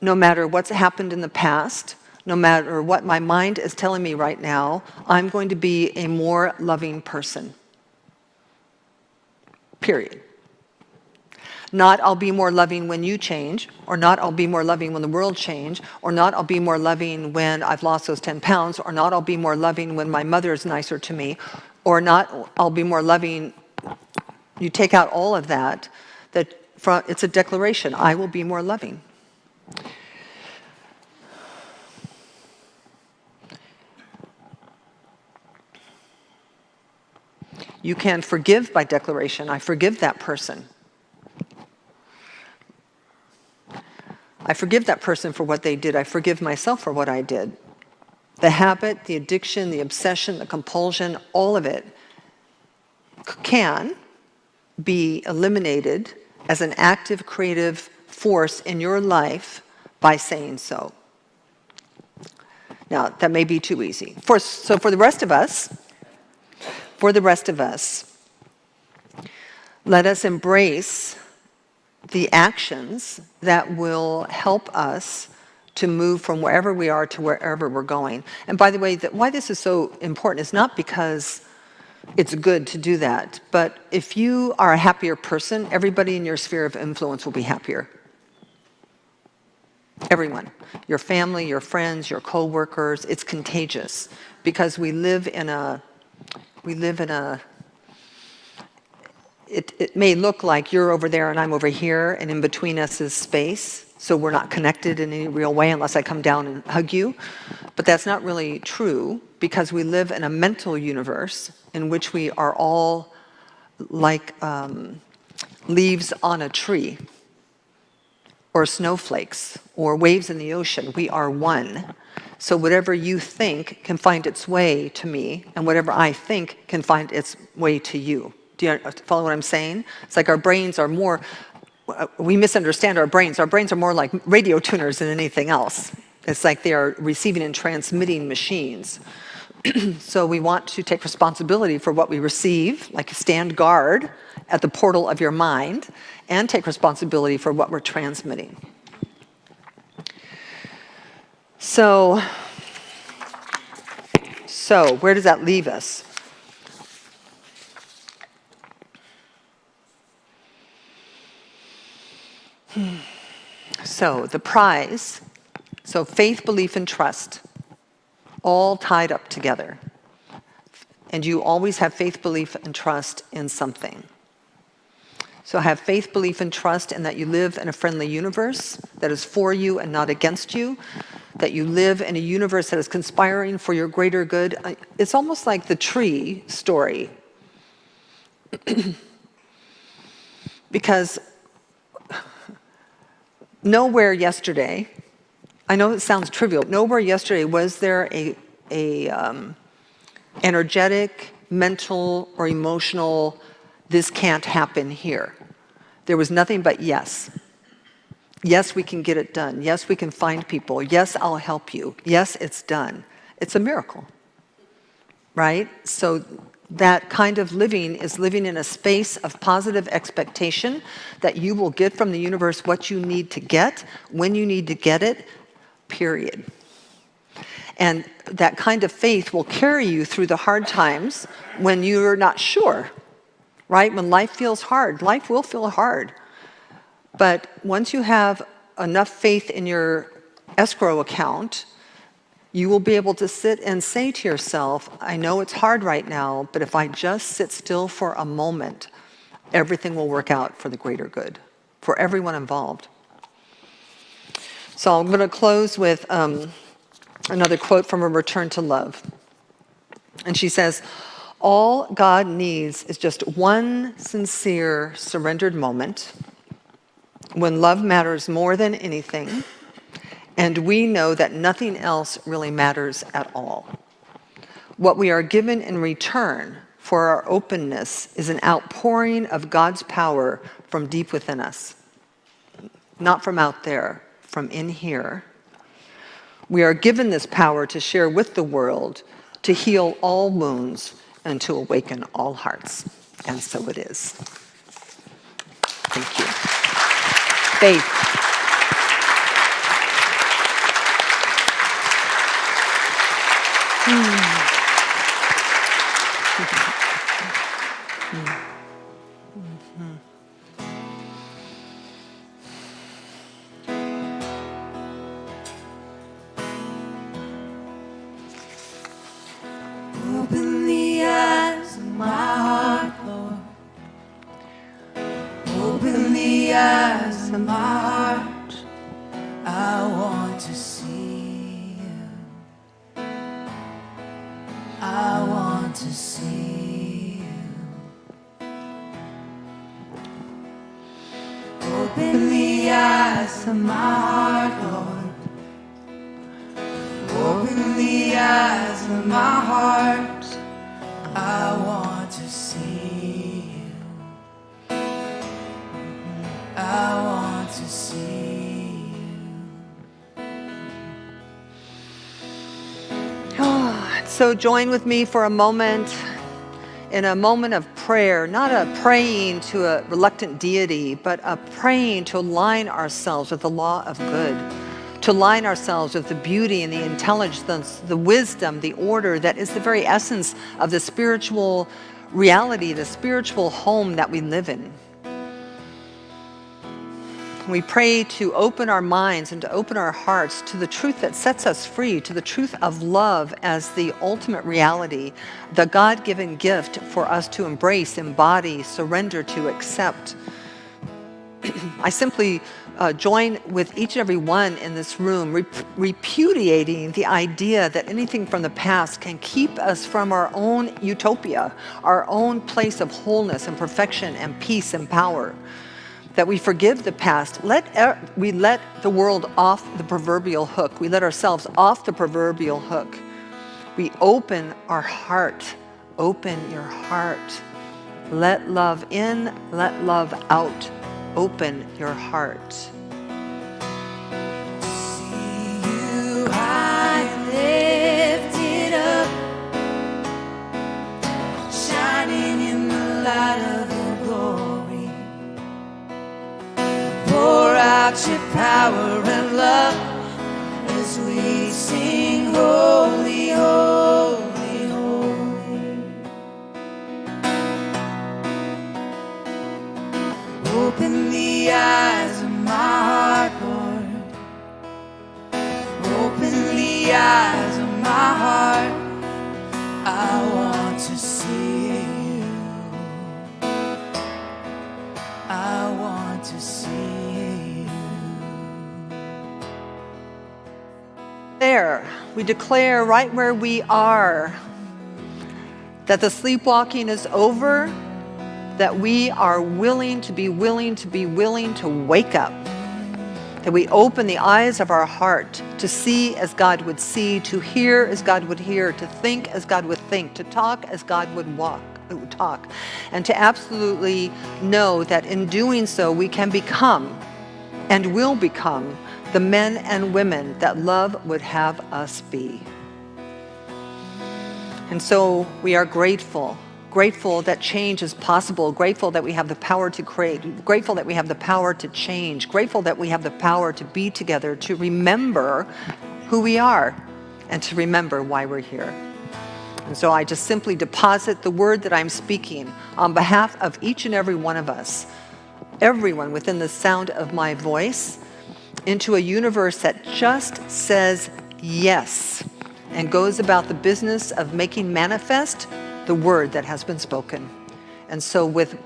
E: no matter what's happened in the past, no matter what my mind is telling me right now, I'm going to be a more loving person. Period. Not I'll be more loving when you change, or not I'll be more loving when the world change, or not I'll be more loving when I've lost those 10 pounds, or not I'll be more loving when my mother is nicer to me, or not I'll be more loving. You take out all of that, it's a declaration. I will be more loving. You can forgive by declaration. I forgive that person. I forgive that person for what they did. I forgive myself for what I did. The habit, the addiction, the obsession, the compulsion, all of it can be eliminated as an active, creative force in your life by saying so. Now, that may be too easy. So for the rest of us, let us embrace the actions that will help us to move from wherever we are to wherever we're going. And by the way, why this is so important is not because it's good to do that, but if you are a happier person, everybody in your sphere of influence will be happier. Everyone. Your family, your friends, your co-workers. It's contagious because we live in a it may look like you're over there and I'm over here, and in between us is space, so we're not connected in any real way unless I come down and hug you. But that's not really true, because we live in a mental universe in which we are all like leaves on a tree, or snowflakes, or waves in the ocean. We are one. So whatever you think can find its way to me, and whatever I think can find its way to you. Do you follow what I'm saying? It's like our brains are more, we misunderstand our brains. Our brains are more like radio tuners than anything else. It's like they are receiving and transmitting machines. So we want to take responsibility for what we receive, like stand guard at the portal of your mind, and take responsibility for what we're transmitting. So where does that leave us? So the prize, so faith, belief, and trust, all tied up together. And you always have faith, belief, and trust in something. So have faith, belief, and trust in that you live in a friendly universe that is for you and not against you, that you live in a universe that is conspiring for your greater good. It's almost like the tree story. Because nowhere yesterday, I know it sounds trivial, nowhere yesterday was there a energetic, mental, or emotional, this can't happen here. There was nothing but yes. Yes, we can get it done. Yes, we can find people. Yes, I'll help you. Yes, it's done. It's a miracle, right? So that kind of living is living in a space of positive expectation that you will get from the universe what you need to get, when you need to get it, period. And that kind of faith will carry you through the hard times when you're not sure, right? When life feels hard, life will feel hard. But once you have enough faith in your escrow account, you will be able to sit and say to yourself, I know it's hard right now, but if I just sit still for a moment, everything will work out for the greater good, for everyone involved. So I'm going to close with another quote from A Return to Love. And she says, all God needs is just one sincere, surrendered moment when love matters more than anything, And we know that nothing else really matters at all. What we are given in return for our openness is an outpouring of God's power from deep within us. Not from out there, from in here. We are given this power to share with the world, to heal all wounds, and to awaken all hearts. And so it is. Thank you. Faith.
D: Open the eyes of my heart, Lord. Open the eyes of my heart. I want to see you. I want to see you. Open the eyes of my heart, Lord. Open the eyes of my heart. I want to see you. I want to see you.
E: So join with me for a moment in a moment of prayer, not a praying to a reluctant deity, but a praying to align ourselves with the law of good, to align ourselves with the beauty and the intelligence, the wisdom, the order that is the very essence of the spiritual reality, the spiritual home that we live in. We pray to open our minds and to open our hearts to the truth that sets us free, to the truth of love as the ultimate reality, the God-given gift for us to embrace, embody, surrender to, accept. I simply join with each and every one in this room, repudiating the idea that anything from the past can keep us from our own utopia, our own place of wholeness and perfection and peace and power. That we forgive the past. We let the world off the proverbial hook. We let ourselves off the proverbial hook. We open our heart. Open your heart. Let love in, let love out. Open your heart.
D: See you high and lifted up, shining in the light of your glory. Pour out your power and love as we sing, holy, holy, holy. Open the eyes of my heart, Lord. Open the eyes of my heart. I want to see you. I want to see you.
E: There, we declare right where we are that the sleepwalking is over, that we are willing to wake up, that we open the eyes of our heart to see as God would see, to hear as God would hear, to think as God would think, to talk as God would talk, and to absolutely know that in doing so we can become and will become the men and women that love would have us be. And so we are grateful that change is possible, grateful that we have the power to create, grateful that we have the power to change, grateful that we have the power to be together, to remember who we are, and to remember why we're here. And so I just simply deposit the word that I'm speaking on behalf of each and every one of us, everyone within the sound of my voice, into a universe that just says yes and goes about the business of making manifest the word that has been spoken. And so with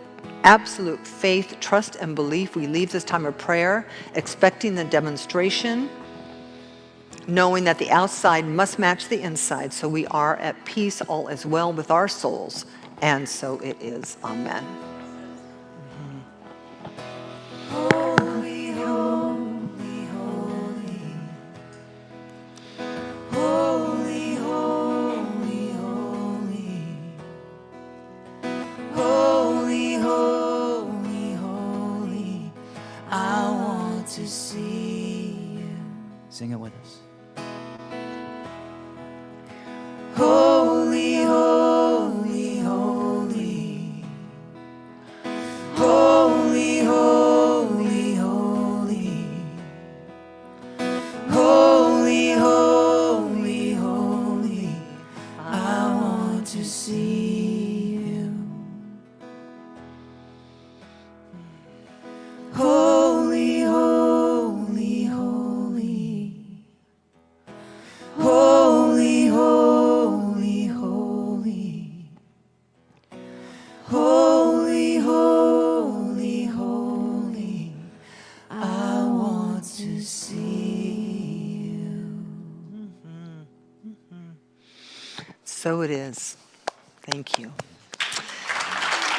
E: absolute faith, trust, and belief, we leave this time of prayer expecting the demonstration, knowing that the outside must match the inside, so we are at peace, all is well with our souls. And so it is. Amen.
D: Holy, holy, holy. I want to see you.
B: Sing it with us.
D: Holy, holy, holy. Holy, holy, holy. Holy, holy, holy. I want to see you. Holy, holy, holy. Holy, holy, holy. Holy, holy, holy. I want to see you.
E: So it is. Thank you.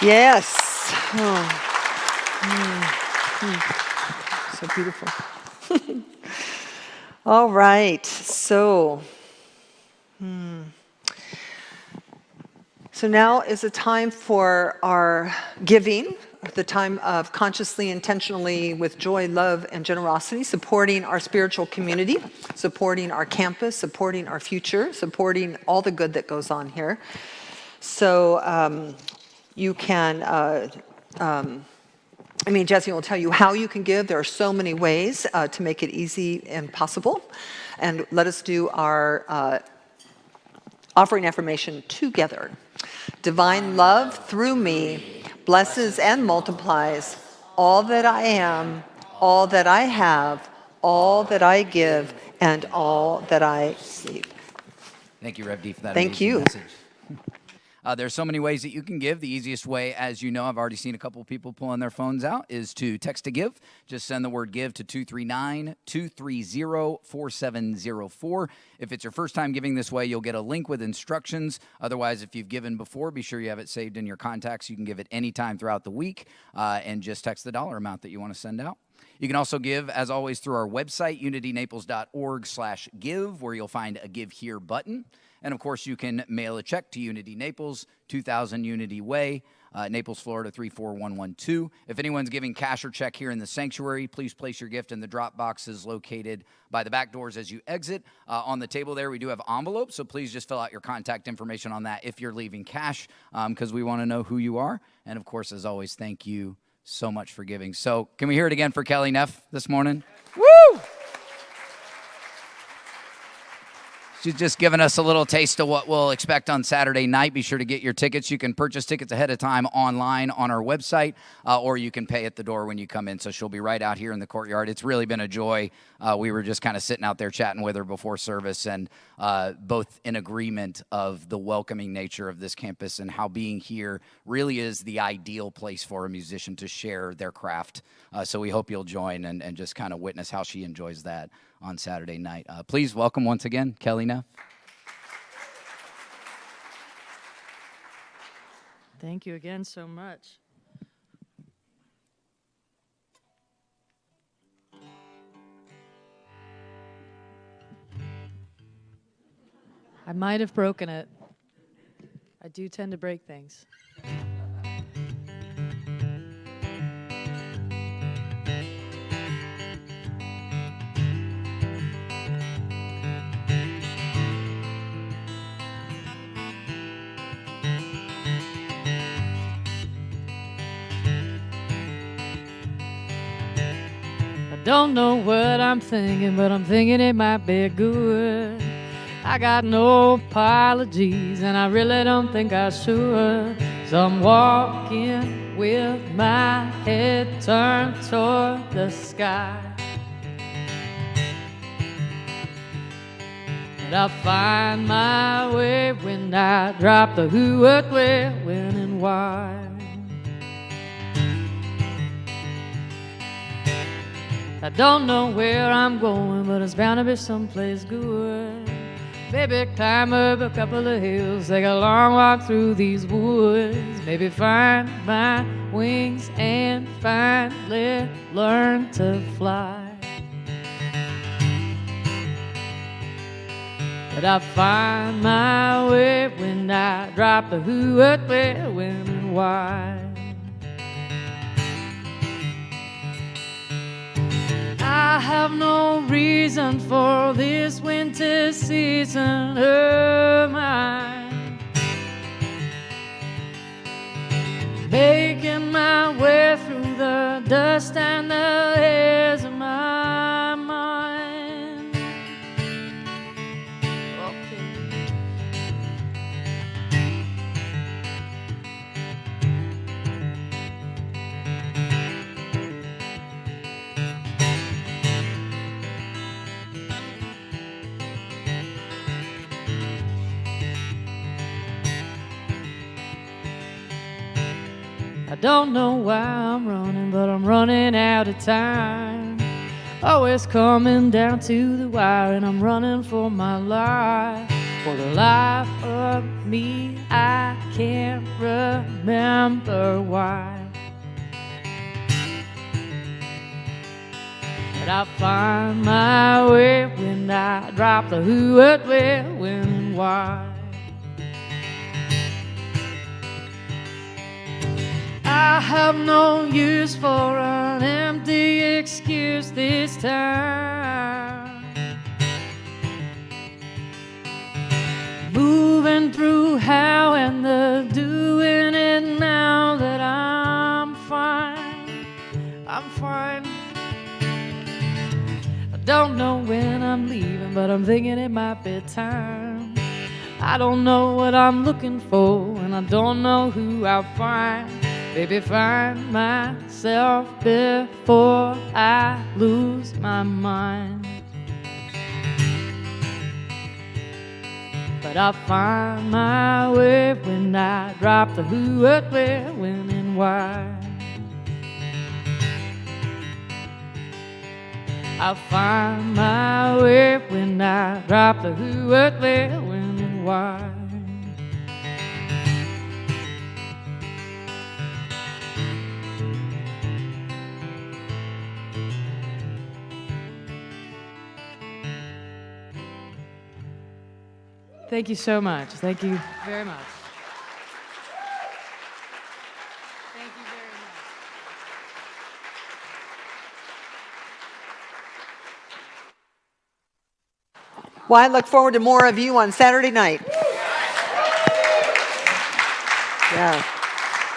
E: Yes. Oh. So beautiful. All right. So now is the time for our giving, the time of consciously, intentionally, with joy, love, and generosity, supporting our spiritual community, supporting our campus, supporting our future, supporting all the good that goes on here. So you can, Amy Jesse will tell you how you can give. There are so many ways to make it easy and possible. And let us do our offering affirmation together. Divine love through me blesses and multiplies all that I am, all that I have, all that I give, and all that I receive.
B: Thank you, Rev D, for that
E: Thank
B: amazing
E: you.
B: message. There's so many ways that you can give. The easiest way, as you know, I've already seen a couple of people pulling their phones out, is to text to give. Just send the word give to 239-230-4704. If it's your first time giving this way, you'll get a link with instructions. Otherwise, if you've given before, be sure you have it saved in your contacts. You can give it anytime throughout the week and just text the dollar amount that you want to send out. You can also give, as always, through our website, unitynaples.org/give, where you'll find a Give Here button. And, of course, you can mail a check to Unity Naples, 2000 Unity Way, Naples, Florida, 34112. If anyone's giving cash or check here in the sanctuary, please place your gift in the drop boxes located by the back doors as you exit. On the table there, we do have envelopes, so please just fill out your contact information on that if you're leaving cash, because we want to know who you are. And, of course, as always, thank you so much for giving. So can we hear it again for Kelly Neff this morning? Woo! She's just given us a little taste of what we'll expect on Saturday night. Be sure to get your tickets. You can purchase tickets ahead of time online on our website, or you can pay at the door when you come in. So she'll be right out here in the courtyard. It's really been a joy. We were just kind of sitting out there chatting with her before service, and both in agreement of the welcoming nature of this campus and how being here really is the ideal place for a musician to share their craft. So we hope you'll join and just kind of witness how she enjoys that on Saturday night. Please welcome once again, Kelly Neff.
F: Thank you again so much. I might have broken it. I do tend to break things. Don't know what I'm thinking, but I'm thinking it might be good. I got no apologies, and I really don't think I should. So I'm walking with my head turned toward the sky. But I find my way when I drop the who, what, where, when, and why. I don't know where I'm going, but it's bound to be someplace good. Maybe climb up a couple of hills, take a long walk through these woods. Maybe find my wings and finally learn to fly. But I find my way when I drop the who, what, where, when, and why. I have no reason for this winter season of mine. Making my way through the dust and the hairs of my mind. Okay. I don't know why I'm running, but I'm running out of time. Always coming down to the wire, and I'm running for my life. For the life of me, I can't remember why. But I find my way when I drop the who, what, where, when, and why. I have no use for an empty excuse this time. Moving through how and the doing it now that I'm fine. I'm fine. I don't know when I'm leaving, but I'm thinking it might be time. I don't know what I'm looking for, and I don't know who I'll find. Baby, find myself before I lose my mind. But I'll find my way when I drop the who, what, where, when, and why. I'll find my way when I drop the who, what, where, when, and why. Thank you so much. Thank you very much. Thank you very much.
E: Well, I look forward to more of you on Saturday night. Yeah.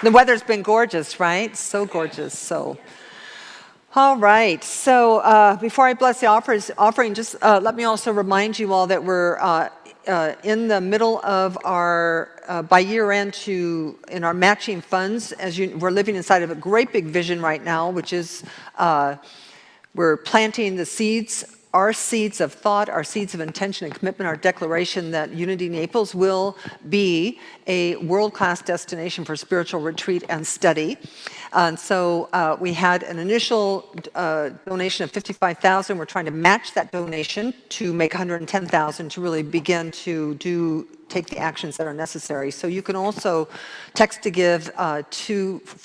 E: The weather's been gorgeous, right? So gorgeous. So, all right. So before I bless the offering, just let me also remind you all that we're in the middle of our, by year end in our matching funds. We're living inside of a great big vision right now, which is we're planting the seeds, our seeds of thought, our seeds of intention and commitment, our declaration that Unity Naples will be a world-class destination for spiritual retreat and study. And so we had an initial donation of $55,000. We're trying to match that donation to make $110,000 to really begin to take the actions that are necessary. So you can also text to give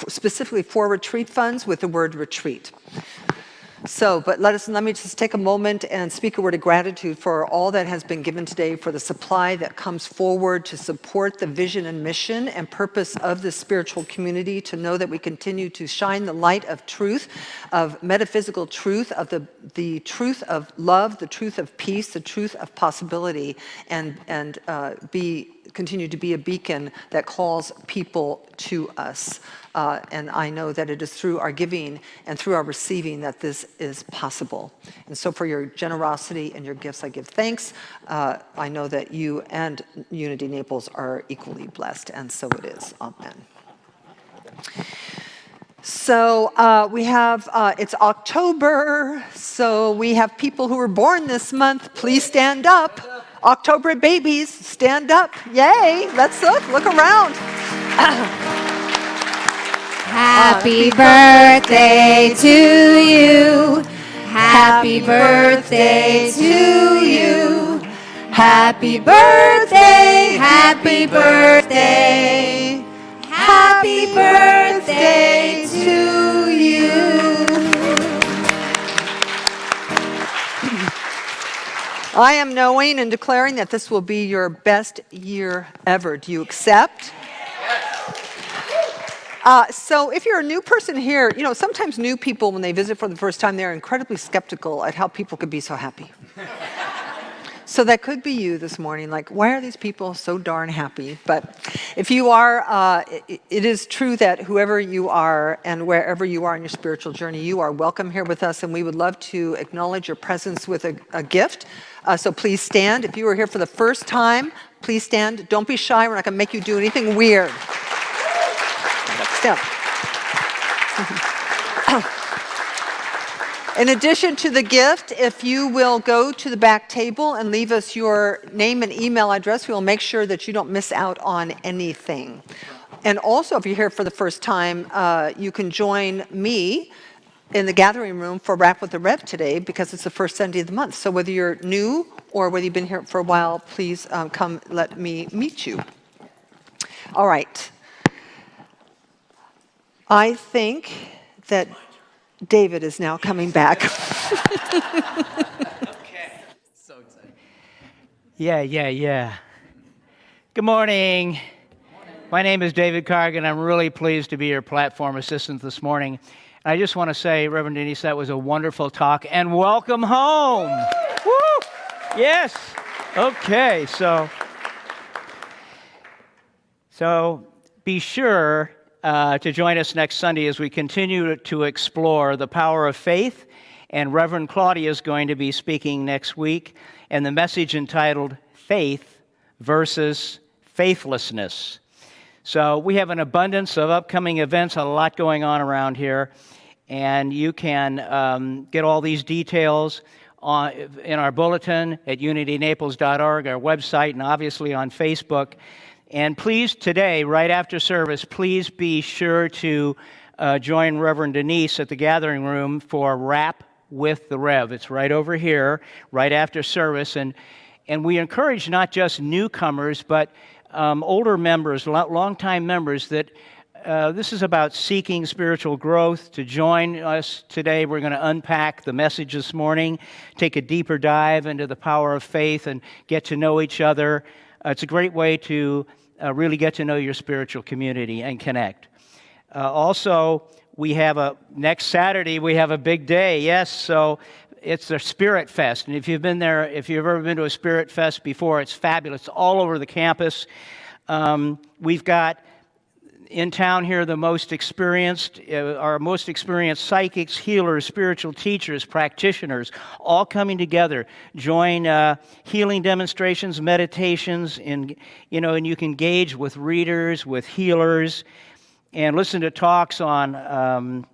E: specifically for retreat funds with the word retreat. So, but let me just take a moment and speak a word of gratitude for all that has been given today, for the supply that comes forward to support the vision and mission and purpose of the spiritual community, to know that we continue to shine the light of truth, of metaphysical truth, of the truth of love, the truth of peace, the truth of possibility, and continue to be a beacon that calls people to us. And I know that it is through our giving and through our receiving that this is possible. And so for your generosity and your gifts, I give thanks. I know that you and Unity Naples are equally blessed, and so it is. Amen. So we have, it's October, so we have people who were born this month. Please stand up. October babies, stand up. Yay, let's look around.
D: Happy birthday to you. Happy birthday to you. Happy birthday, happy birthday. Happy birthday to you.
E: I am knowing and declaring that this will be your best year ever. Do you accept? So if you're a new person here, you know, sometimes new people, when they visit for the first time, they're incredibly skeptical at how people could be so happy. So that could be you this morning, like, why are these people so darn happy? But if you are, it is true that whoever you are and wherever you are in your spiritual journey, you are welcome here with us, and we would love to acknowledge your presence with a gift. So please stand. If you are here for the first time, please stand. Don't be shy. We're not going to make you do anything weird. Stand. In addition to the gift, if you will go to the back table and leave us your name and email address, we will make sure that you don't miss out on anything. And also, if you're here for the first time, you can join me in the gathering room for Rap with the Rev today, because it's the first Sunday of the month. So whether you're new or whether you've been here for a while, please come let me meet you. All right. I think that David is now coming back.
C: Okay. So excited. Yeah. Good morning. My name is David Cargan. I'm really pleased to be your platform assistant this morning. And I just want to say, Reverend Denise, that was a wonderful talk, and welcome home. Woo! Yes. Okay, so be sure to join us next Sunday as we continue to explore the power of faith. And Reverend Claudia is going to be speaking next week, and the message entitled Faith versus Faithlessness. So we have an abundance of upcoming events, a lot going on around here, and you can get all these details in our bulletin at unitynaples.org, our website, and obviously on Facebook. And please, today, right after service, please be sure to join Reverend Denise at the gathering room for Rap with the Rev. It's right over here, right after service. And we encourage not just newcomers, but older members, longtime members, that this is about seeking spiritual growth. To join us today, we're going to unpack the message this morning, take a deeper dive into the power of faith, and get to know each other. It's a great way to really get to know your spiritual community and connect. Also, we have next Saturday, we have a big day. Yes, so it's the Spirit Fest. And if you've been there, if you've ever been to a Spirit Fest before, it's fabulous. It's all over the campus. We've got in town here our most experienced psychics, healers, spiritual teachers, practitioners, all coming together. Join healing demonstrations, meditations, and you can engage with readers, with healers, and listen to talks on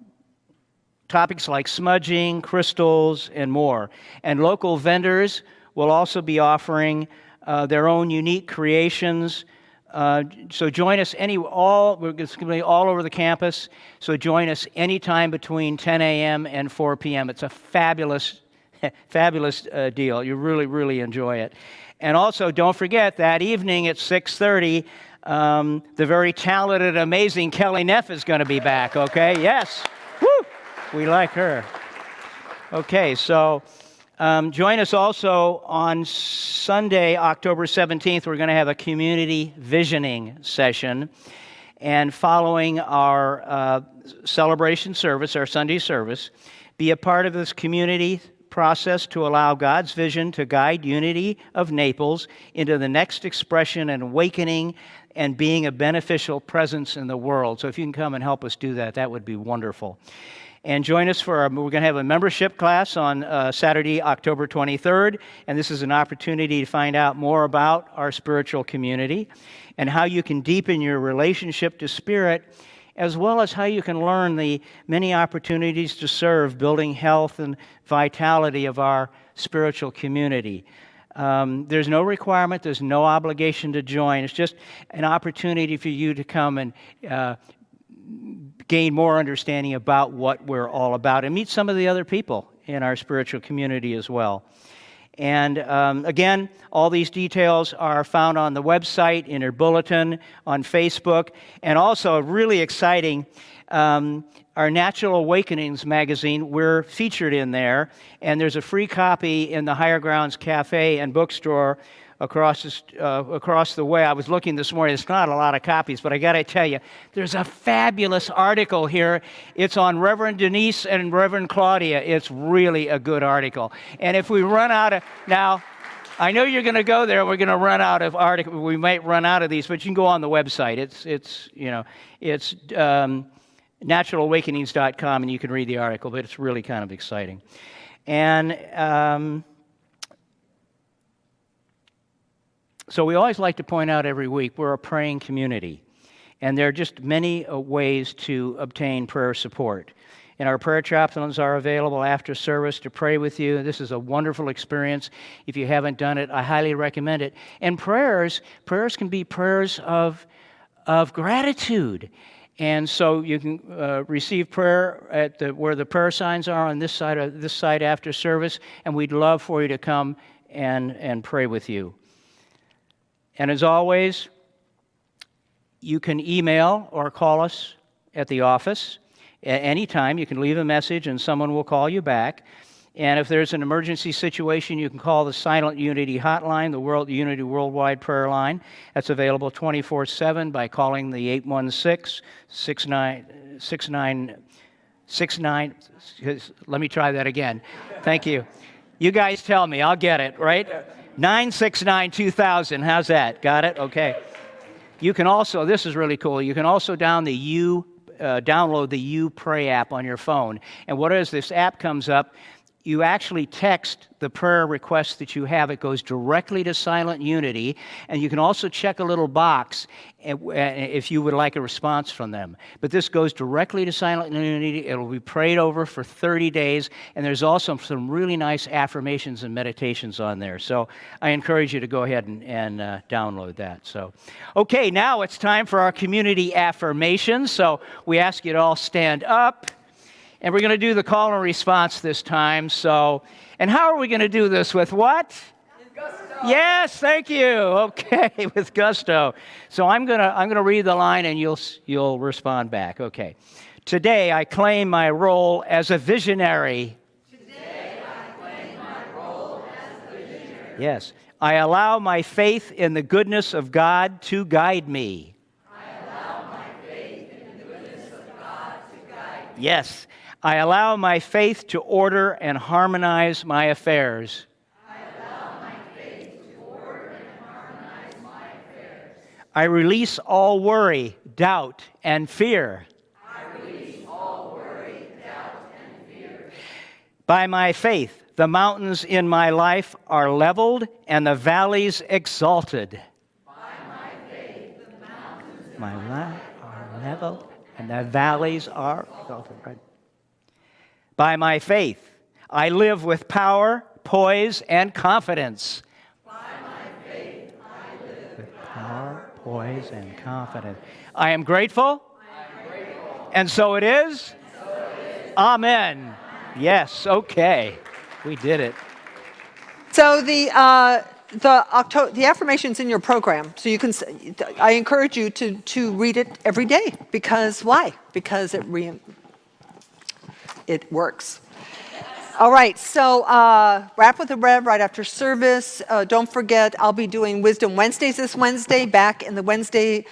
C: topics like smudging, crystals, and more. And local vendors will also be offering their own unique creations. So join us it's going to be all over the campus. So join us anytime between 10 a.m. and 4 p.m. It's a fabulous deal. You really, really enjoy it. And also, don't forget, that evening at 6:30, the very talented, amazing Kelly Neff is going to be back, okay? Yes. Woo! We like her. Okay, so join us also on Sunday, October 17th. We're going to have a community visioning session. And following our celebration service, our Sunday service, be a part of this community process to allow God's vision to guide Unity of Naples into the next expression and awakening and being a beneficial presence in the world. So if you can come and help us do that, that would be wonderful. And join us we're going to have a membership class on Saturday, October 23rd, and this is an opportunity to find out more about our spiritual community and how you can deepen your relationship to Spirit, as well as how you can learn the many opportunities to serve, building health and vitality of our spiritual community. There's no requirement, there's no obligation to join. It's just an opportunity for you to come and gain more understanding about what we're all about and meet some of the other people in our spiritual community as well. And again, all these details are found on the website, in your bulletin, on Facebook, and also really exciting, our Natural Awakenings magazine, we're featured in there, and there's a free copy in the Higher Grounds Cafe and Bookstore across the way. I was looking this morning. It's not a lot of copies, but I got to tell you, there's a fabulous article here. It's on Reverend Denise and Reverend Claudia. It's really a good article. And if we run out of now, I know you're going to go there. We're going to run out of articles. We might run out of these, but you can go on the website. It's naturalawakenings.com, and you can read the article. But it's really kind of exciting. And so we always like to point out every week we're a praying community, and there are just many ways to obtain prayer support. And our prayer chaplains are available after service to pray with you. This is a wonderful experience. If you haven't done it, I highly recommend it. And prayers can be prayers of gratitude. And so you can receive prayer at where the prayer signs are on this side after service, and we'd love for you to come and pray with you. And as always, you can email or call us at the office. At any time, you can leave a message and someone will call you back. And if there's an emergency situation, you can call the Silent Unity hotline, the Unity Worldwide Prayer Line. That's available 24/7 by calling the 816-6969. Let me try that again. Thank you. You guys tell me. I'll get it, right? 969-2000. How's that? Got it? Okay. You can also, this is really cool, you can also download the You Pray app on your phone. And what is this app comes up, you actually text the prayer request that you have. It goes directly to Silent Unity, and you can also check a little box if you would like a response from them. But this goes directly to Silent Unity. It'll be prayed over for 30 days, and there's also some really nice affirmations and meditations on there. So I encourage you to go ahead and download that. So, okay, now it's time for our community affirmations. So we ask you to all stand up. And we're going to do the call and response this time. So, and how are we going to do this? With what? Gusto. Yes, thank you. Okay, with gusto. So I'm going to read the line and you'll respond back. Okay. Today I claim my role as a visionary.
D: Today I claim my role as a visionary.
C: Yes. I allow my faith in the goodness of God to guide me.
D: I allow my faith in the goodness of God to guide me.
C: Yes. I allow my faith to order and harmonize my affairs.
D: I allow my faith to order and harmonize my affairs.
C: I release all worry, doubt, and fear.
D: I release all worry, doubt, and fear.
C: By my faith, the mountains in my life are leveled and the valleys exalted.
D: By my faith, the mountains in
C: my life are leveled and the valleys are exalted. Right. By my faith, I live with power, poise, and confidence.
D: By my faith, I live
C: with power, poise, and confidence. I am grateful. And so it is. Amen. Yes, okay. We did it.
E: So the affirmation's in your program. So you can. I encourage you to read it every day. Because why? Because it works. All right, so Rap with the Rev right after service. Don't forget, I'll be doing Wisdom Wednesdays this Wednesday, back in the Wednesday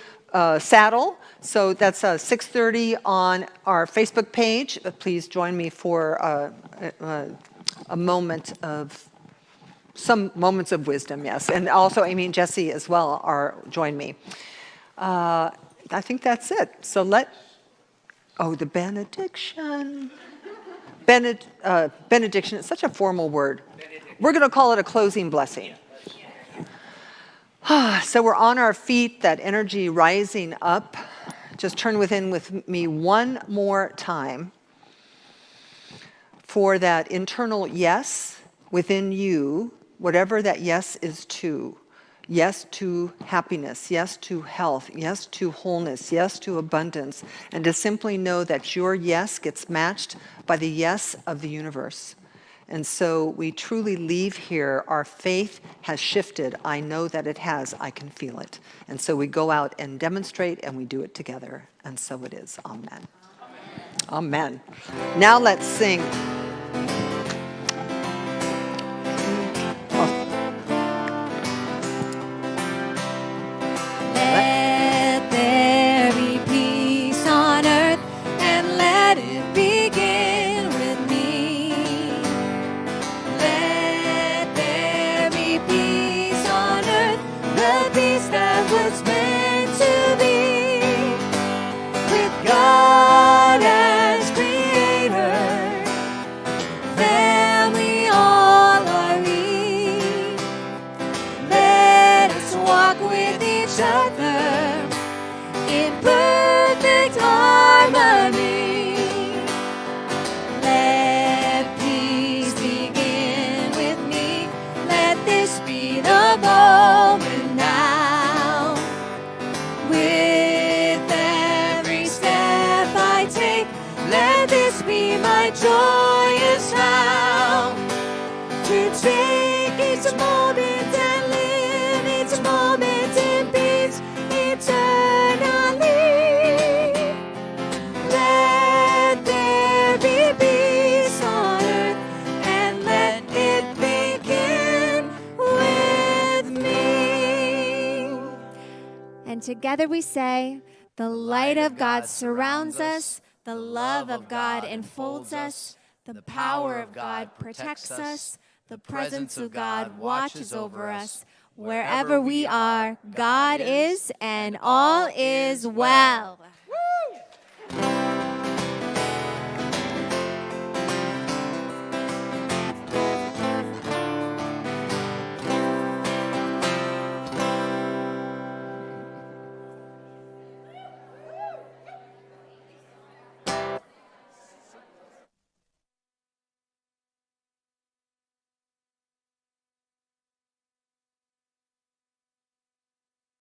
E: saddle. So that's 6:30 on our Facebook page. Please join me for some moments of wisdom, yes. And also Amy and Jesse as well join me. I think that's it. So the benediction. Benediction is such a formal word. We're going to call it a closing blessing. So we're on our feet, that energy rising up. Just turn within with me one more time for that internal yes within you, whatever that yes is to. Yes to happiness, yes to health, yes to wholeness, yes to abundance, and to simply know that your yes gets matched by the yes of the universe. And so we truly leave here, our faith has shifted. I know that it has, I can feel it. And so we go out and demonstrate and we do it together. And so it is. Amen. Amen. Now let's sing.
D: joyous round, to take each moment and live each moment in peace eternally. Let there be peace on earth, and let it begin with me. And together we say, the light of God surrounds us, the love of God enfolds us, the power of God protects us, the presence of God watches over us. Wherever we are, God is, and all is well. Woo!